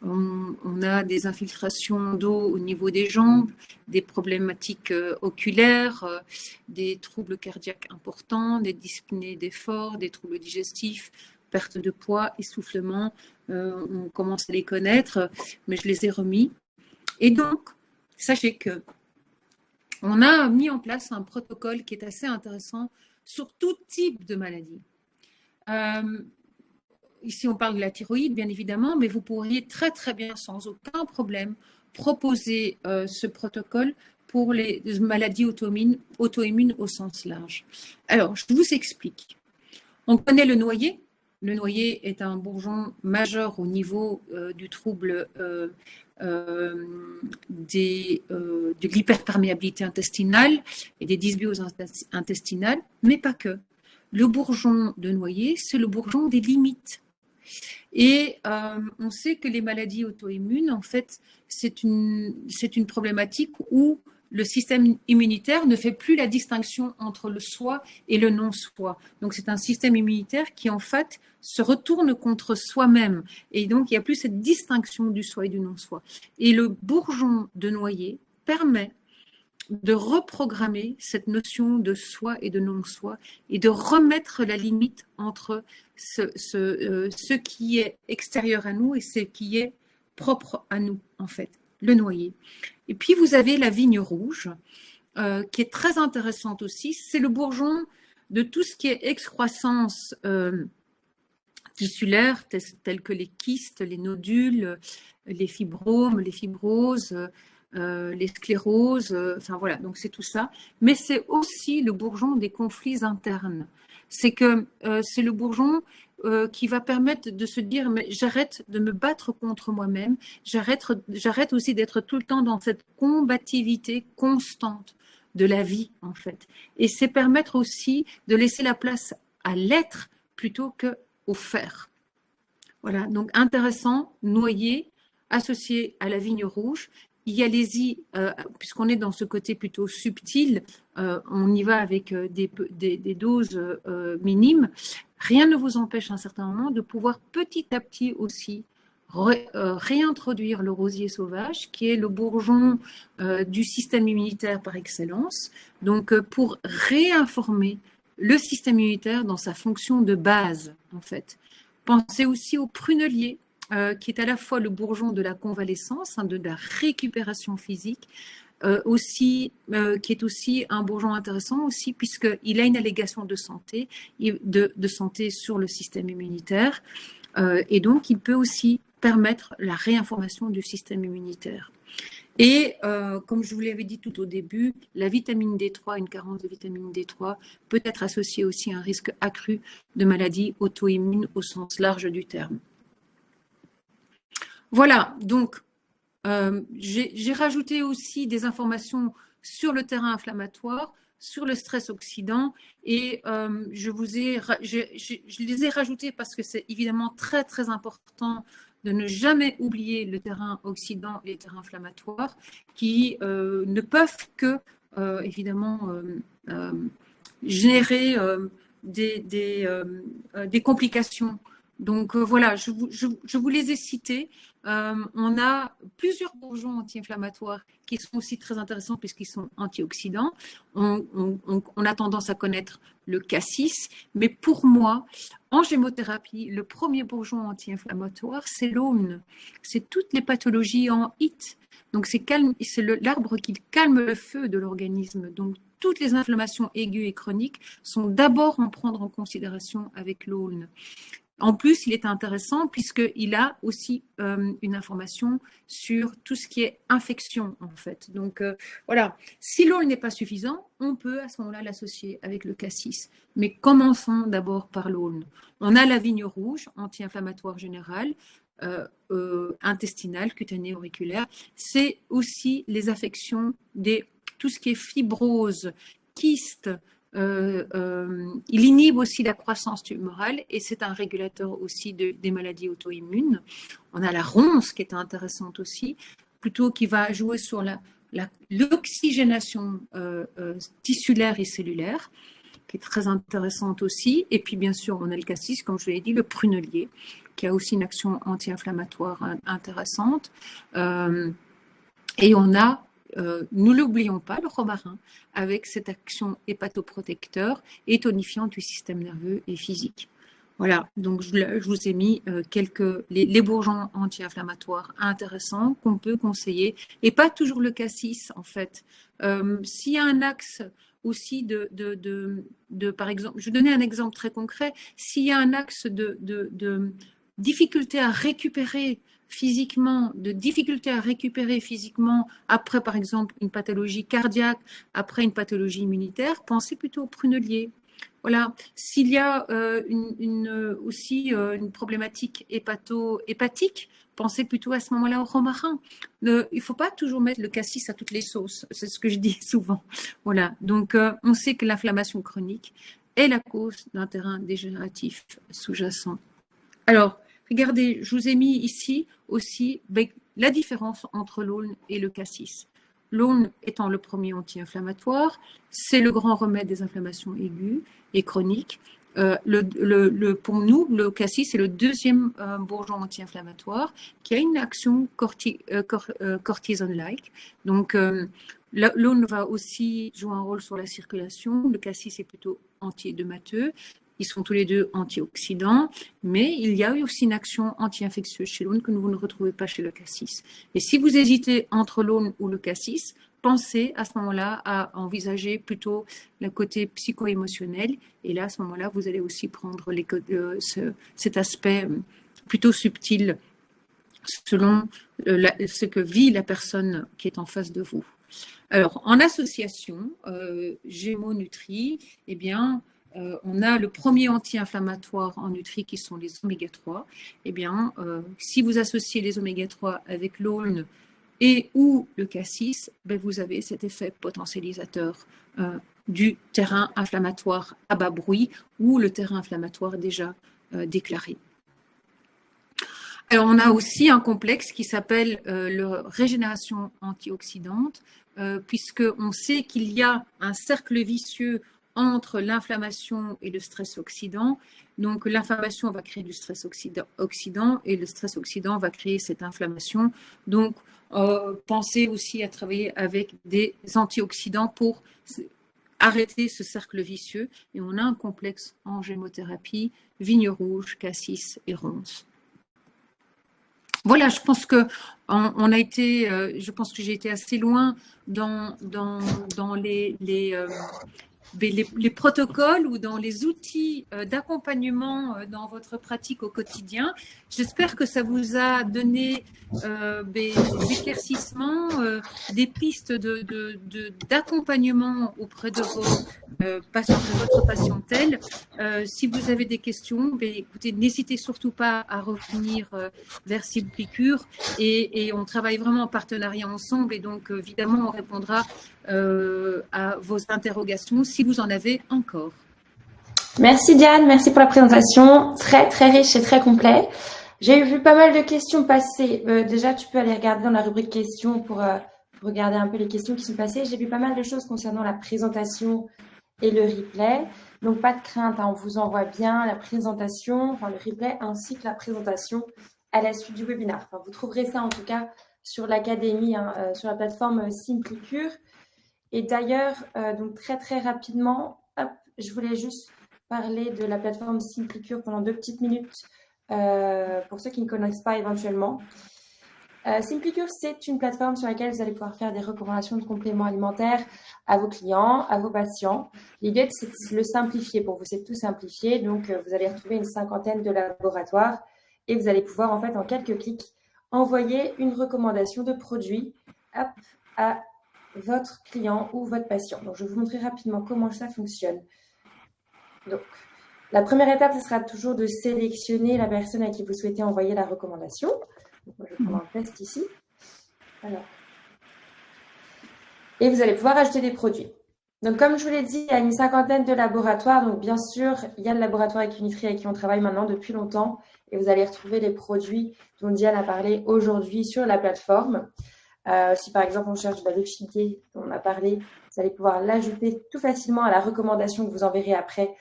B: on a des infiltrations d'eau au niveau des jambes, des problématiques oculaires, des troubles cardiaques importants, des dyspnées d'effort, des troubles digestifs, perte de poids, essoufflement, on commence à les connaître, mais je les ai remis. Et donc, sachez que on a mis en place un protocole qui est assez intéressant sur tout type de maladie. Ici, on parle de la thyroïde, bien évidemment, mais vous pourriez très, très bien, sans aucun problème, proposer ce protocole pour les maladies auto-immunes au sens large. Alors, je vous explique. On connaît le noyer. Le noyer est un bourgeon majeur au niveau du trouble de l'hyperperméabilité intestinale et des dysbioses intestinales, mais pas que. Le bourgeon de noyer, c'est le bourgeon des limites. Et on sait que les maladies auto-immunes, en fait, c'est une problématique où le système immunitaire ne fait plus la distinction entre le soi et le non-soi. Donc, c'est un système immunitaire qui, en fait, se retourne contre soi-même. Et donc, il n'y a plus cette distinction du soi et du non-soi. Et le bourgeon de noyer permet de reprogrammer cette notion de soi et de non-soi et de remettre la limite entre ce qui est extérieur à nous et ce qui est propre à nous, en fait, le noyer. Et puis, vous avez la vigne rouge, qui est très intéressante aussi. C'est le bourgeon de tout ce qui est excroissance tissulaires tels que les kystes, les nodules, les fibromes, les fibroses, les scléroses, enfin voilà, donc c'est tout ça. Mais c'est aussi le bourgeon des conflits internes. C'est que c'est le bourgeon qui va permettre de se dire mais j'arrête de me battre contre moi-même, j'arrête aussi d'être tout le temps dans cette combativité constante de la vie en fait. Et c'est permettre aussi de laisser la place à l'être plutôt qu'au faire. Voilà, donc intéressant, noyer, associé à la vigne rouge. Hyalaisie, puisqu'on est dans ce côté plutôt subtil, on y va avec des doses minimes. Rien ne vous empêche à un certain moment de pouvoir petit à petit aussi réintroduire le rosier sauvage, qui est le bourgeon du système immunitaire par excellence. Donc, pour réinformer le système immunitaire dans sa fonction de base, en fait. Pensez aussi au prunelier, qui est à la fois le bourgeon de la convalescence, de la récupération physique, qui est aussi un bourgeon intéressant aussi puisqu'il a une allégation de santé, de santé sur le système immunitaire, et donc il peut aussi permettre la réinformation du système immunitaire. Et comme je vous l'avais dit tout au début, la vitamine D3, une carence de vitamine D3 peut être associée aussi à un risque accru de maladies auto-immunes au sens large du terme. Voilà, donc j'ai rajouté aussi des informations sur le terrain inflammatoire, sur le stress oxydant, et je les ai rajoutées parce que c'est évidemment très très important de ne jamais oublier le terrain oxydant et les terrains inflammatoires qui ne peuvent que évidemment générer des complications. Donc voilà, je vous les ai cités. On a plusieurs bourgeons anti-inflammatoires qui sont aussi très intéressants puisqu'ils sont antioxydants. On a tendance à connaître le cassis, mais pour moi, en gémothérapie, le premier bourgeon anti-inflammatoire, c'est l'aulne. C'est toutes les pathologies en HIT. Donc c'est l'arbre qui calme le feu de l'organisme. Donc toutes les inflammations aiguës et chroniques sont d'abord à prendre en considération avec l'aulne. En plus, il est intéressant puisqu'il a aussi une information sur tout ce qui est infection, en fait. Donc, voilà, si l'aulne n'est pas suffisant, on peut à ce moment-là l'associer avec le cassis. Mais commençons d'abord par l'aulne. On a la vigne rouge, anti-inflammatoire générale, intestinale, cutanée, auriculaire. C'est aussi les affections tout ce qui est fibrose, kyste. Il inhibe aussi la croissance tumorale et c'est un régulateur aussi des maladies auto-immunes. On a la ronce qui est intéressante aussi, plutôt qui va jouer sur l'oxygénation tissulaire et cellulaire, qui est très intéressante aussi. Et puis bien sûr, on a le cassis, comme je l'ai dit, le prunelier, qui a aussi une action anti-inflammatoire intéressante. Et on a nous l'oublions pas, le romarin, avec cette action hépatoprotecteur et tonifiante du système nerveux et physique. Voilà, donc je vous ai mis les bourgeons anti-inflammatoires intéressants qu'on peut conseiller, et pas toujours le cassis en fait. S'il y a un axe aussi par exemple, je vais donner un exemple très concret, s'il y a un axe de difficulté à récupérer physiquement, après, par exemple, une pathologie cardiaque, après une pathologie immunitaire, pensez plutôt au prunelier. Voilà. S'il y a aussi une problématique hépatique, pensez plutôt à ce moment-là au romarin. Il ne faut pas toujours mettre le cassis à toutes les sauces, c'est ce que je dis souvent. Voilà. Donc, on sait que l'inflammation chronique est la cause d'un terrain dégénératif sous-jacent. Alors, regardez, je vous ai mis ici aussi la différence entre l'aulne et le cassis. L'aulne étant le premier anti-inflammatoire, c'est le grand remède des inflammations aiguës et chroniques. Pour nous, le cassis est le deuxième bourgeon anti-inflammatoire qui a une action cortisone-like. Donc, l'aulne va aussi jouer un rôle sur la circulation. Le cassis est plutôt anti-édémateux. Ils sont tous les deux antioxydants, mais il y a aussi une action anti-infectieuse chez l'aulne que vous ne retrouvez pas chez le cassis. Et si vous hésitez entre l'aulne ou le cassis, pensez à ce moment-là à envisager plutôt le côté psycho-émotionnel. Et là, à ce moment-là, vous allez aussi prendre cet aspect plutôt subtil selon ce que vit la personne qui est en face de vous. Alors, en association, Gémeaux Nutri, eh bien, on a le premier anti-inflammatoire en Nutri qui sont les oméga 3. Eh bien, si vous associez les oméga 3 avec l'aulne et ou le cassis, ben vous avez cet effet potentialisateur du terrain inflammatoire à bas bruit ou le terrain inflammatoire déjà déclaré. Alors, on a aussi un complexe qui s'appelle la régénération antioxydante, puisqu'on sait qu'il y a un cercle vicieux entre l'inflammation et le stress oxydant. Donc, l'inflammation va créer du stress oxydant et le stress oxydant va créer cette inflammation. Donc, pensez aussi à travailler avec des antioxydants pour arrêter ce cercle vicieux. Et on a un complexe en gémothérapie, vigne rouge, cassis et ronces. Voilà, je pense que je pense que j'ai été assez loin dans les protocoles ou dans les outils d'accompagnement dans votre pratique au quotidien. J'espère que ça vous a donné des éclaircissements, des pistes d'accompagnement auprès de votre patientèle. Si vous avez des questions, écoutez, n'hésitez surtout pas à revenir vers Simplicure et on travaille vraiment en partenariat ensemble et donc évidemment on répondra à vos interrogations si vous en avez encore.
A: Merci Diane, merci pour la présentation, très très riche et très complet. J'ai vu pas mal de questions passer. Déjà, tu peux aller regarder dans la rubrique questions pour regarder un peu les questions qui sont passées. J'ai vu pas mal de choses concernant la présentation et le replay. Donc, pas de crainte, on vous envoie bien la présentation, enfin le replay ainsi que la présentation à la suite du webinaire. Enfin, vous trouverez ça en tout cas sur l'académie, sur la plateforme Simplicure. Et d'ailleurs, donc très très rapidement, je voulais juste parler de la plateforme Simplicure pendant 2 petites minutes pour ceux qui ne connaissent pas éventuellement. Simplicure, c'est une plateforme sur laquelle vous allez pouvoir faire des recommandations de compléments alimentaires à vos clients, à vos patients. L'idée, c'est de le simplifier pour vous, c'est de tout simplifier. Donc, vous allez retrouver une 50aine de laboratoires et vous allez pouvoir, en fait, en quelques clics, envoyer une recommandation de produit à votre client ou votre patient. Donc, je vais vous montrer rapidement comment ça fonctionne. Donc, la première étape, ce sera toujours de sélectionner la personne à qui vous souhaitez envoyer la recommandation. Donc, moi, je vais prendre un test ici. Alors. Et vous allez pouvoir ajouter des produits. Donc, comme je vous l'ai dit, il y a une 50aine de laboratoires. Donc, bien sûr, il y a le laboratoire Equinutri avec qui on travaille maintenant depuis longtemps. Et vous allez retrouver les produits dont Diane a parlé aujourd'hui sur la plateforme. Si par exemple on cherche le figuier dont on a parlé, vous allez pouvoir l'ajouter tout facilement à la recommandation que vous enverrez après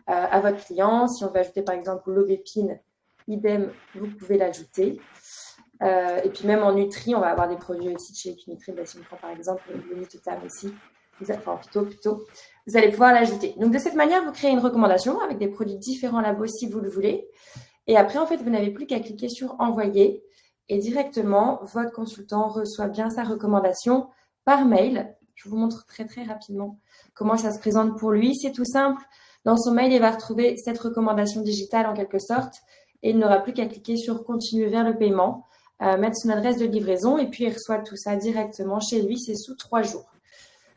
A: à votre client. Si on veut ajouter par exemple l'aubépine, idem, vous pouvez l'ajouter. Et puis même en Nutri, on va avoir des produits aussi de chez Equinutri. Si on prend par exemple le Nututam aussi, vous allez pouvoir l'ajouter. Donc de cette manière, vous créez une recommandation avec des produits différents labo si vous le voulez. Et après, en fait, vous n'avez plus qu'à cliquer sur envoyer. Et directement, votre consultant reçoit bien sa recommandation par mail. Je vous montre très, très rapidement comment ça se présente pour lui. C'est tout simple. Dans son mail, il va retrouver cette recommandation digitale en quelque sorte et il n'aura plus qu'à cliquer sur « Continuer vers le paiement », mettre son adresse de livraison et puis il reçoit tout ça directement chez lui. C'est sous 3 jours.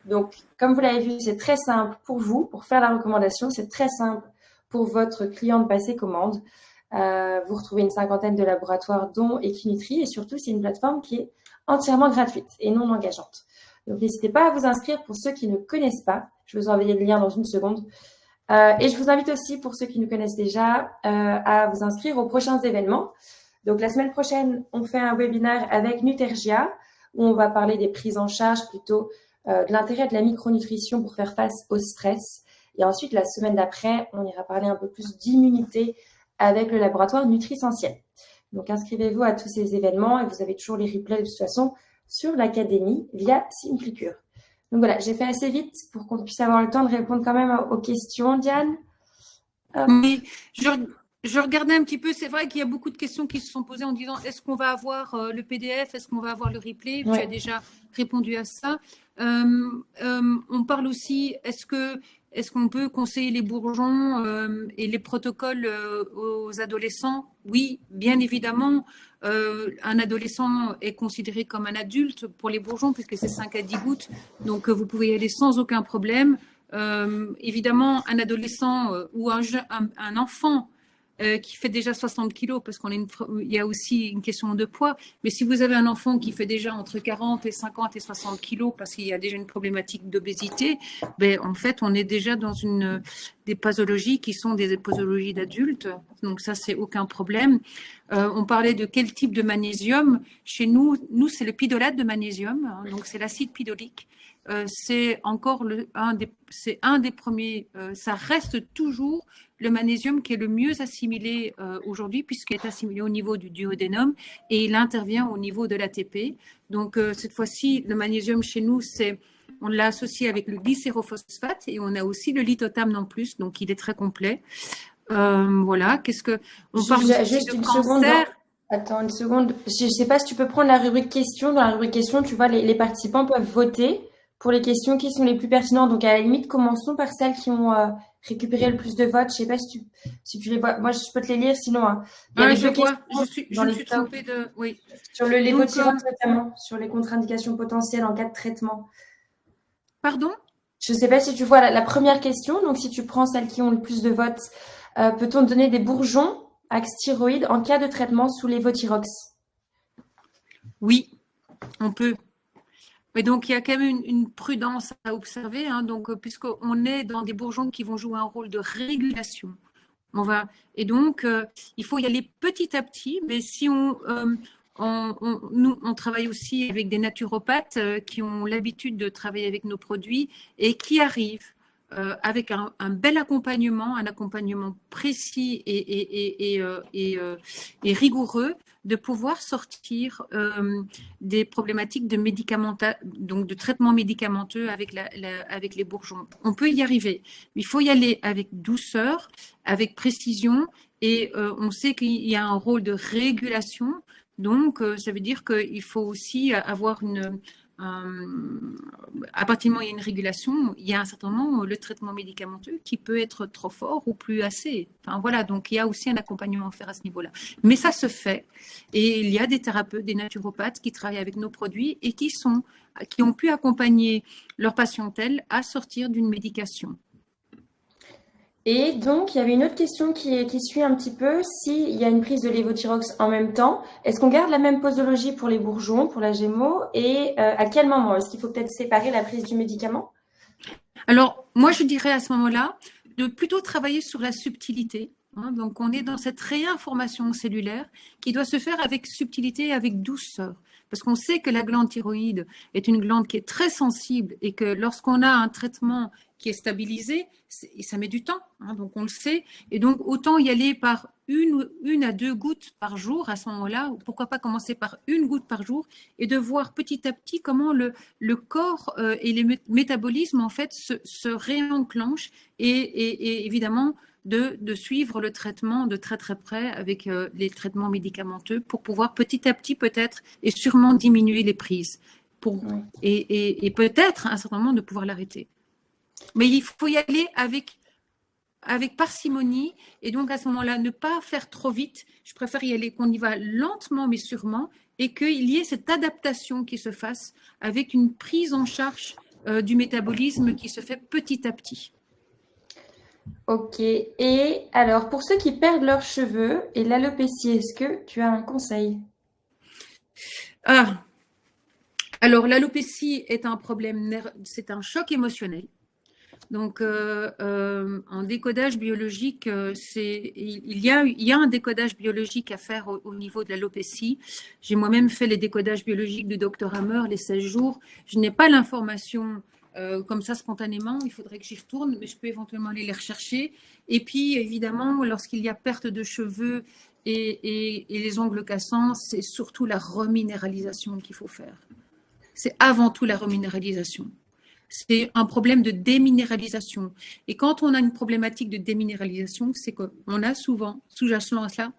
A: Donc, comme vous l'avez vu, c'est très simple pour vous, pour faire la recommandation. C'est très simple pour votre client de passer commande. Vous retrouvez une 50aine de laboratoires dont Equinutri et surtout c'est une plateforme qui est entièrement gratuite et non engageante. Donc n'hésitez pas à vous inscrire pour ceux qui ne connaissent pas. Je vais vous envoyer le lien dans une seconde. Et je vous invite aussi pour ceux qui nous connaissent déjà à vous inscrire aux prochains événements. Donc la semaine prochaine, on fait un webinaire avec Nutergia où on va parler des prises en charge plutôt de l'intérêt de la micronutrition pour faire face au stress. Et ensuite, la semaine d'après, on ira parler un peu plus d'immunité avec le laboratoire Nutrissentiel. Donc, inscrivez-vous à tous ces événements et vous avez toujours les replays de toute façon sur l'académie via Simplicure. Donc voilà, j'ai fait assez vite pour qu'on puisse avoir le temps de répondre quand même aux questions, Diane.
B: Mais Je regardais un petit peu, c'est vrai qu'il y a beaucoup de questions qui se sont posées en disant est-ce qu'on va avoir le PDF, est-ce qu'on va avoir le replay? Tu as déjà répondu à ça. On parle aussi, est-ce qu'on peut conseiller les bourgeons et les protocoles aux adolescents? Oui, bien évidemment. Un adolescent est considéré comme un adulte pour les bourgeons puisque c'est 5 à 10 gouttes. Donc, vous pouvez y aller sans aucun problème. Évidemment, un adolescent ou un enfant qui fait déjà 60 kilos, parce il y a aussi une question de poids. Mais si vous avez un enfant qui fait déjà entre 40 et 50 et 60 kilos, parce qu'il y a déjà une problématique d'obésité, ben, en fait, on est déjà dans des posologies qui sont des posologies d'adultes. Donc ça, c'est aucun problème. On parlait de quel type de magnésium. Chez nous, c'est le pidolate de magnésium, hein, donc c'est l'acide pidolique. C'est encore un des premiers, ça reste toujours le magnésium qui est le mieux assimilé aujourd'hui, puisqu'il est assimilé au niveau du duodénum et il intervient au niveau de l'ATP. Donc, cette fois-ci, le magnésium chez nous, on l'a associé avec le glycérophosphate et on a aussi le lithotamne en plus, donc il est très complet. Voilà, on parle aussi de cancer.
A: Attends une seconde. Je ne sais pas si tu peux prendre la rubrique questions. Dans la rubrique questions, tu vois, les participants peuvent voter pour les questions qui sont les plus pertinentes. Donc, à la limite, commençons par celles qui ont récupéré le plus de votes. Je ne sais pas si tu les vois. Moi, je peux te les lire, sinon.
B: Je vois. Je me suis trompée de. Oui.
A: Sur le lévothyrox notamment, sur les contre-indications potentielles en cas de traitement.
B: Pardon?
A: Je ne sais pas si tu vois la première question. Donc, si tu prends celles qui ont le plus de votes, peut-on donner des bourgeons à stéroïdes en cas de traitement sous lévothyrox?
B: Oui, on peut. Mais donc, il y a quand même une prudence à observer, hein, donc, puisqu'on est dans des bourgeons qui vont jouer un rôle de régulation. Et donc, il faut y aller petit à petit, mais si nous, on travaille aussi avec des naturopathes qui ont l'habitude de travailler avec nos produits et qui arrivent avec un bel accompagnement, un accompagnement précis et rigoureux, de pouvoir sortir des problématiques donc de traitement médicamenteux avec les bourgeons. On peut y arriver. Il faut y aller avec douceur, avec précision, et on sait qu'il y a un rôle de régulation. Donc, ça veut dire qu'il faut aussi avoir à partir du moment où il y a une régulation, il y a un certain moment le traitement médicamenteux qui peut être trop fort ou plus assez. Enfin, voilà, donc il y a aussi un accompagnement à faire à ce niveau-là. Mais ça se fait. Et il y a des thérapeutes, des naturopathes qui travaillent avec nos produits et qui ont pu accompagner leur patientèle à sortir d'une médication.
A: Et donc, il y avait une autre question qui suit un petit peu. S'il y a une prise de lévothyrox en même temps, est-ce qu'on garde la même posologie pour les bourgeons, pour la Gémeaux? Et à quel moment? Est-ce qu'il faut peut-être séparer la prise du médicament?
B: Alors, moi, je dirais à ce moment-là de plutôt travailler sur la subtilité. Hein, donc, on est dans cette réinformation cellulaire qui doit se faire avec subtilité et avec douceur. Parce qu'on sait que la glande thyroïde est une glande qui est très sensible et que lorsqu'on a un traitement qui est stabilisé, ça met du temps, hein, donc on le sait. Et donc, autant y aller par une à 2 gouttes par jour à ce moment-là, ou pourquoi pas commencer par 1 goutte par jour et de voir petit à petit comment le corps et les métabolismes, en fait, se réenclenchent et évidemment, de suivre le traitement de très très près avec les traitements médicamenteux pour pouvoir petit à petit peut-être et sûrement diminuer les prises et peut-être à un certain moment de pouvoir l'arrêter. Mais il faut y aller avec parcimonie et donc à ce moment-là ne pas faire trop vite. Je préfère y aller qu'on y va lentement mais sûrement et qu'il y ait cette adaptation qui se fasse avec une prise en charge du métabolisme qui se fait petit à petit.
A: Ok. Et alors, pour ceux qui perdent leurs cheveux et l'alopécie, est-ce que tu as un conseil?
B: Alors, l'alopécie est un problème, c'est un choc émotionnel. Donc, en décodage biologique, il y a un décodage biologique à faire au niveau de l'alopécie. J'ai moi-même fait les décodages biologiques du Dr Hammer, les 16 jours. Je n'ai pas l'information comme ça spontanément, il faudrait que j'y retourne, mais je peux éventuellement aller les rechercher. Et puis, évidemment, lorsqu'il y a perte de cheveux et les ongles cassants, c'est surtout la reminéralisation qu'il faut faire. C'est avant tout la reminéralisation. c'est un problème de déminéralisation. Et quand on a une problématique de déminéralisation, c'est qu'on a souvent, sous-jacent à cela,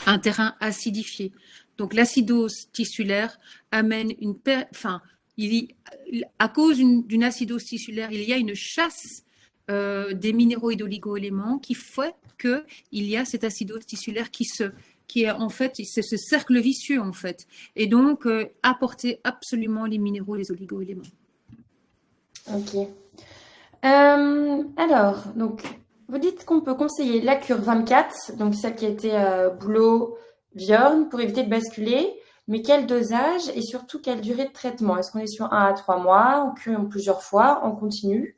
B: un terrain acidifié. Donc l'acidose tissulaire amène à cause d'une acidose tissulaire, il y a une chasse des minéraux et d'oligo-éléments qui fait qu'il y a cette acidose tissulaire qui est en fait, c'est ce cercle vicieux en fait. Et donc, apporter absolument les minéraux et les oligo-éléments.
A: Ok. Alors, donc, vous dites qu'on peut conseiller la cure 24, donc celle qui a été Boulot, Viorne, pour éviter de basculer. Mais quel dosage et surtout quelle durée de traitement? Est-ce qu'on est sur 1 à 3 mois, on cure plusieurs fois, on continue?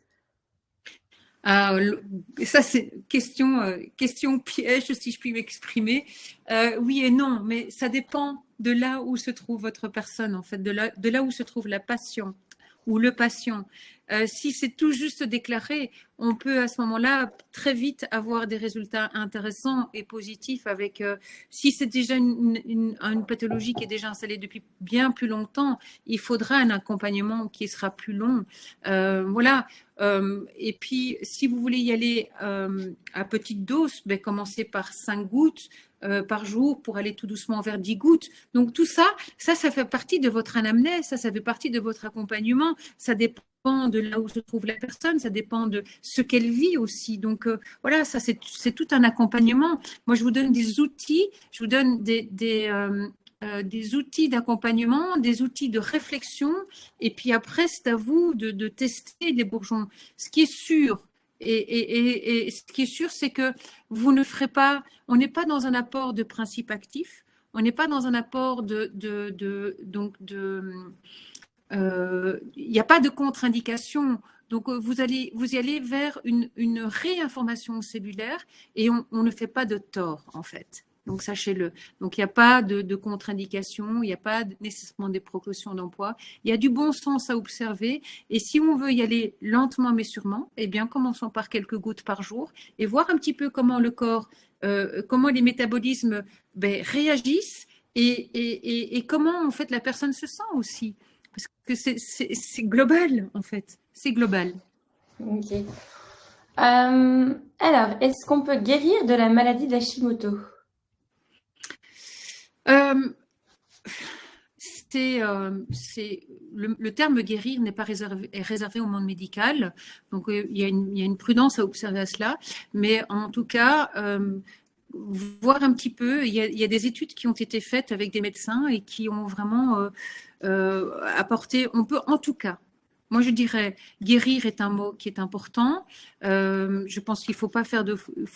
B: Ça, c'est question piège, si je puis m'exprimer. Oui et non, mais ça dépend de là où se trouve votre personne, en fait, de là où se trouve la patient ou le patient. Si c'est tout juste déclaré, on peut à ce moment-là très vite avoir des résultats intéressants et positifs avec, si c'est déjà une pathologie qui est déjà installée depuis bien plus longtemps, il faudra un accompagnement qui sera plus long. Voilà. Et puis, si vous voulez y aller à petite dose, commencez par 5 gouttes par jour pour aller tout doucement vers 10 gouttes. Donc, tout ça fait partie de votre anamnèse, ça fait partie de votre accompagnement. Ça dépend de là où se trouve la personne, ça dépend de ce qu'elle vit aussi. Donc, voilà, ça, c'est tout un accompagnement. Moi, je vous donne des outils, je vous donne des outils d'accompagnement, des outils de réflexion, et puis après, c'est à vous de tester les bourgeons. Ce qui est sûr, et ce qui est sûr, c'est que vous ne ferez pas, on n'est pas dans un apport de principe actif, on n'est pas dans un apport il n'y a pas de contre-indication. Donc, vous y allez vers une réinformation cellulaire et on ne fait pas de tort, en fait. Donc, sachez-le. Donc, il n'y a pas de contre-indication, il n'y a pas nécessairement des précautions d'emploi. Il y a du bon sens à observer. Et si on veut y aller lentement mais sûrement, eh bien, commençons par quelques gouttes par jour et voir un petit peu comment le corps, comment les métabolismes réagissent et comment, en fait, la personne se sent aussi. Parce que c'est global, en fait. C'est global.
A: Ok. Alors, est-ce qu'on peut guérir de la maladie d'Hashimoto?
B: Le terme guérir n'est pas réservé au monde médical. Donc, il y a une prudence à observer à cela. Mais en tout cas, voir un petit peu, il y a des études qui ont été faites avec des médecins et qui ont vraiment apporté, on peut en tout cas, moi je dirais, guérir est un mot qui est important. Je pense qu'il ne faut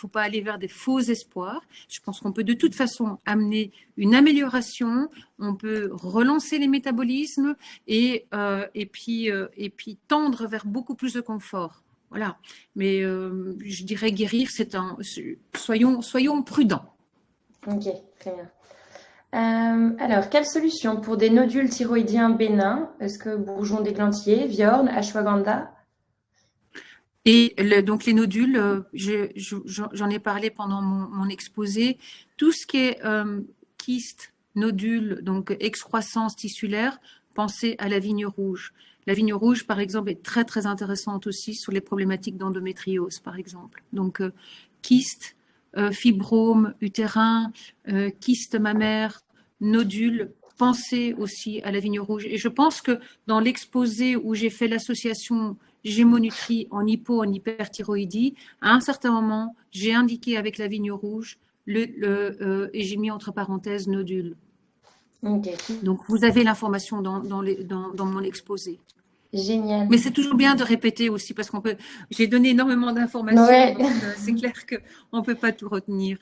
B: pas aller vers des faux espoirs. Je pense qu'on peut de toute façon amener une amélioration, on peut relancer les métabolismes et puis tendre vers beaucoup plus de confort. Voilà. Mais je dirais guérir, soyons prudents.
A: Ok, très bien. Alors, quelle solution pour des nodules thyroïdiens bénins? Est-ce que bourgeons d'églantier, viorne, ashwagandha?
B: Et donc les nodules, j'en ai parlé pendant mon exposé. Tout ce qui est kyste, nodule, donc excroissance tissulaire, pensez à la vigne rouge. La vigne rouge, par exemple, est très très intéressante aussi sur les problématiques d'endométriose, par exemple. Donc kyste, fibrome utérin, kyste mammaire, nodule, pensez aussi à la vigne rouge. Et je pense que dans l'exposé où j'ai fait l'association Gémonutri en hyperthyroïdie, à un certain moment, j'ai indiqué avec la vigne rouge et j'ai mis entre parenthèses nodule.
A: Okay.
B: Donc, vous avez l'information dans mon exposé.
A: Génial.
B: Mais c'est toujours bien de répéter aussi parce j'ai donné énormément d'informations.
A: Ouais.
B: Donc, c'est clair qu'on ne peut pas tout retenir.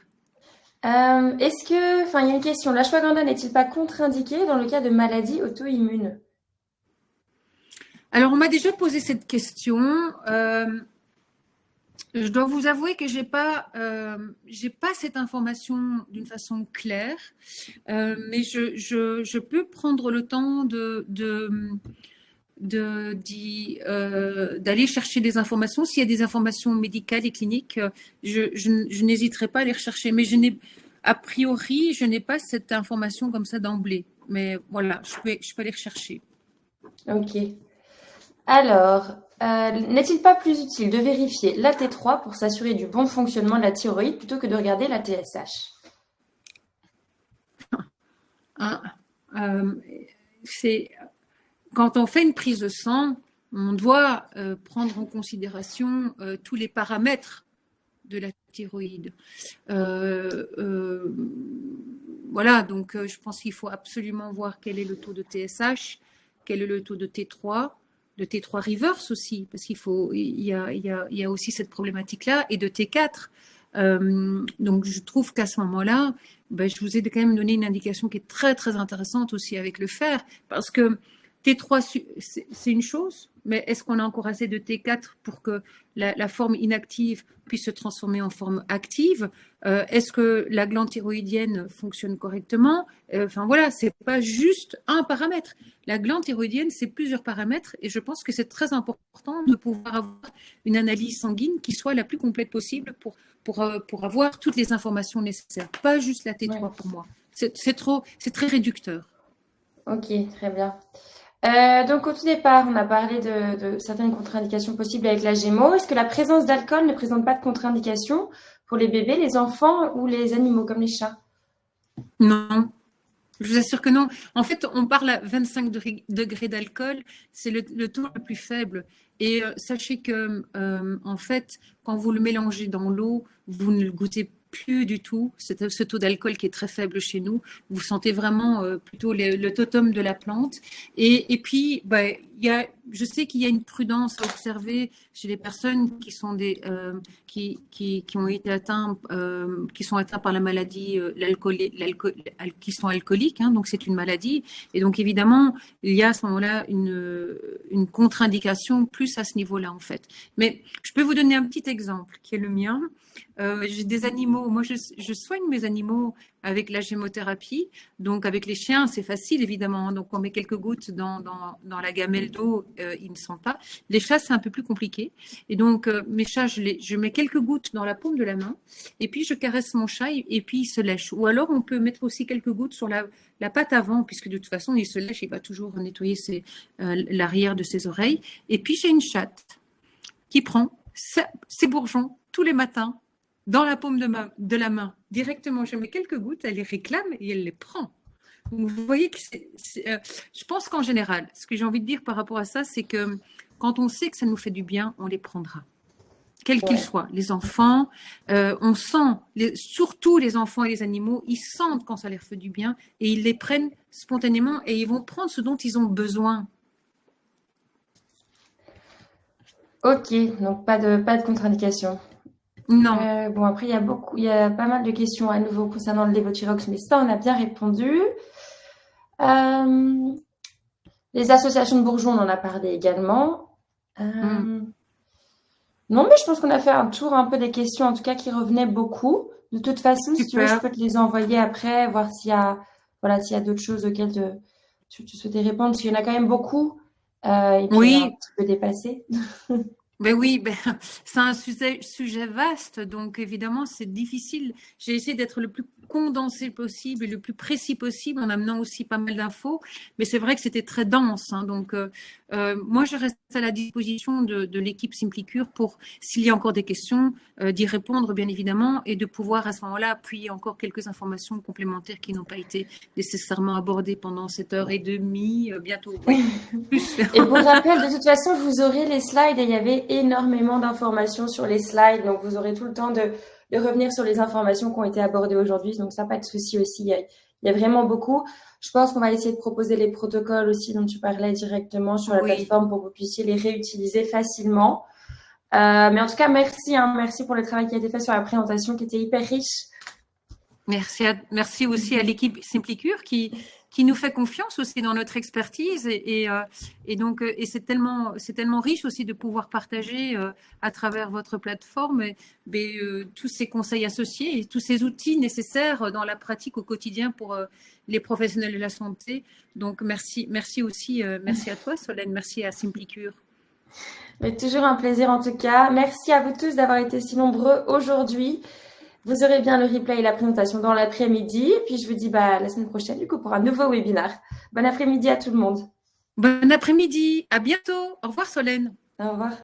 A: Il y a une question. L'ashwagandha n'est-il pas contre-indiqué dans le cas de maladies auto-immunes?
B: Alors, on m'a déjà posé cette question. Je dois vous avouer que j'ai pas cette information d'une façon claire, mais je peux prendre le temps d'aller chercher des informations. S'il y a des informations médicales et cliniques, je n'hésiterai pas à les rechercher. Mais a priori, je n'ai pas cette information comme ça d'emblée. Mais voilà, je peux aller rechercher.
A: Ok. Alors, n'est-il pas plus utile de vérifier la T3 pour s'assurer du bon fonctionnement de la thyroïde plutôt que de regarder la TSH?
B: Hein, c'est quand on fait une prise de sang, on doit prendre en considération tous les paramètres de la thyroïde. Voilà, donc je pense qu'il faut absolument voir quel est le taux de TSH, quel est le taux de T3, de T3 reverse aussi, parce il y a aussi cette problématique-là, et de T4. Donc je trouve qu'à ce moment-là, je vous ai quand même donné une indication qui est très très intéressante aussi avec le fer, parce que T3 c'est une chose, mais est-ce qu'on a encore assez de T4 pour que la forme inactive puisse se transformer en forme active? Est-ce que la glande thyroïdienne fonctionne correctement? Enfin voilà, c'est pas juste un paramètre. La glande thyroïdienne, c'est plusieurs paramètres, et je pense que c'est très important de pouvoir avoir une analyse sanguine qui soit la plus complète possible pour avoir toutes les informations nécessaires. Pas juste la T3 pour moi. C'est très réducteur.
A: Ok, très bien. Donc au tout départ, on a parlé de certaines contre-indications possibles avec la GMO. Est-ce que la présence d'alcool ne présente pas de contre-indications pour les bébés, les enfants ou les animaux comme les chats?
B: Non, je vous assure que non. En fait, on parle à 25 degrés d'alcool, c'est le taux le plus faible. Et sachez que, en fait, quand vous le mélangez dans l'eau, vous ne le goûtez plus du tout. C'est ce taux d'alcool qui est très faible chez nous. Vous sentez vraiment plutôt le totum de la plante. Et puis, je sais qu'il y a une prudence à observer chez les personnes qui sont qui ont été atteints, qui sont atteints par la maladie, qui sont alcooliques. Hein, donc c'est une maladie. Et donc évidemment, il y a à ce moment-là une contre-indication plus à ce niveau-là en fait. Mais je peux vous donner un petit exemple qui est le mien. J'ai des animaux. Moi, je soigne mes animaux avec la gémothérapie. Donc, avec les chiens, c'est facile, évidemment. Donc, on met quelques gouttes dans la gamelle d'eau, ils ne sentent pas. Les chats, c'est un peu plus compliqué. Et donc, mes chats, je mets quelques gouttes dans la paume de la main. Et puis, je caresse mon chat et puis, il se lèche. Ou alors, on peut mettre aussi quelques gouttes sur la patte avant, puisque de toute façon, il se lèche, il va toujours nettoyer l'arrière de ses oreilles. Et puis, j'ai une chatte qui prend ses bourgeons tous les matins dans la paume de la main, directement. Je mets quelques gouttes, elle les réclame et elle les prend. Donc, vous voyez que je pense qu'en général, ce que j'ai envie de dire par rapport à ça, c'est que quand on sait que ça nous fait du bien, on les prendra. Quels qu'ils soient. Les enfants, on sent, surtout les enfants et les animaux, ils sentent quand ça leur fait du bien et ils les prennent spontanément et ils vont prendre ce dont ils ont besoin.
A: Ok, donc pas de contre-indication.
B: Non.
A: Bon, après, il y a pas mal de questions à nouveau concernant le lévothyrox, mais ça, on a bien répondu. Les associations de bourgeons, on en a parlé également. Non, mais je pense qu'on a fait un tour un peu des questions, en tout cas, qui revenaient beaucoup. De toute façon, si tu veux, je peux te les envoyer après, voir s'il y a d'autres choses auxquelles tu souhaitais répondre, parce qu'il y en a quand même beaucoup. Et puis,
B: oui.
A: On a un petit peu dépassé.
B: Ben oui, c'est un sujet vaste, donc évidemment c'est difficile. J'ai essayé d'être le plus condensé possible et le plus précis possible en amenant aussi pas mal d'infos, mais c'est vrai que c'était très dense. Hein, donc moi je reste à la disposition de l'équipe Simplicure pour, s'il y a encore des questions, d'y répondre bien évidemment et de pouvoir à ce moment-là appuyer encore quelques informations complémentaires qui n'ont pas été nécessairement abordées pendant cette heure et demie, bientôt. Plus.
A: Et pour rappel, de toute façon, vous aurez les slides et il y avait énormément d'informations sur les slides. Donc, vous aurez tout le temps de revenir sur les informations qui ont été abordées aujourd'hui. Donc, ça, pas de souci aussi. Il y a vraiment beaucoup. Je pense qu'on va essayer de proposer les protocoles aussi dont tu parlais directement sur la plateforme pour que vous puissiez les réutiliser facilement. Mais en tout cas, merci. Merci pour le travail qui a été fait sur la présentation qui était hyper riche.
B: Merci aussi à l'équipe Simplicure qui nous fait confiance aussi dans notre expertise et c'est tellement riche aussi de pouvoir partager à travers votre plateforme tous ces conseils associés et tous ces outils nécessaires dans la pratique au quotidien pour les professionnels de la santé. Donc merci aussi, merci à toi Solène, merci à Simplicure.
A: Mais toujours un plaisir en tout cas. Merci à vous tous d'avoir été si nombreux aujourd'hui. Vous aurez bien le replay et la présentation dans l'après-midi. Et puis, je vous dis la semaine prochaine, du coup, pour un nouveau webinaire. Bon après-midi à tout le monde.
B: Bon après-midi, à bientôt. Au revoir Solène.
A: Au revoir.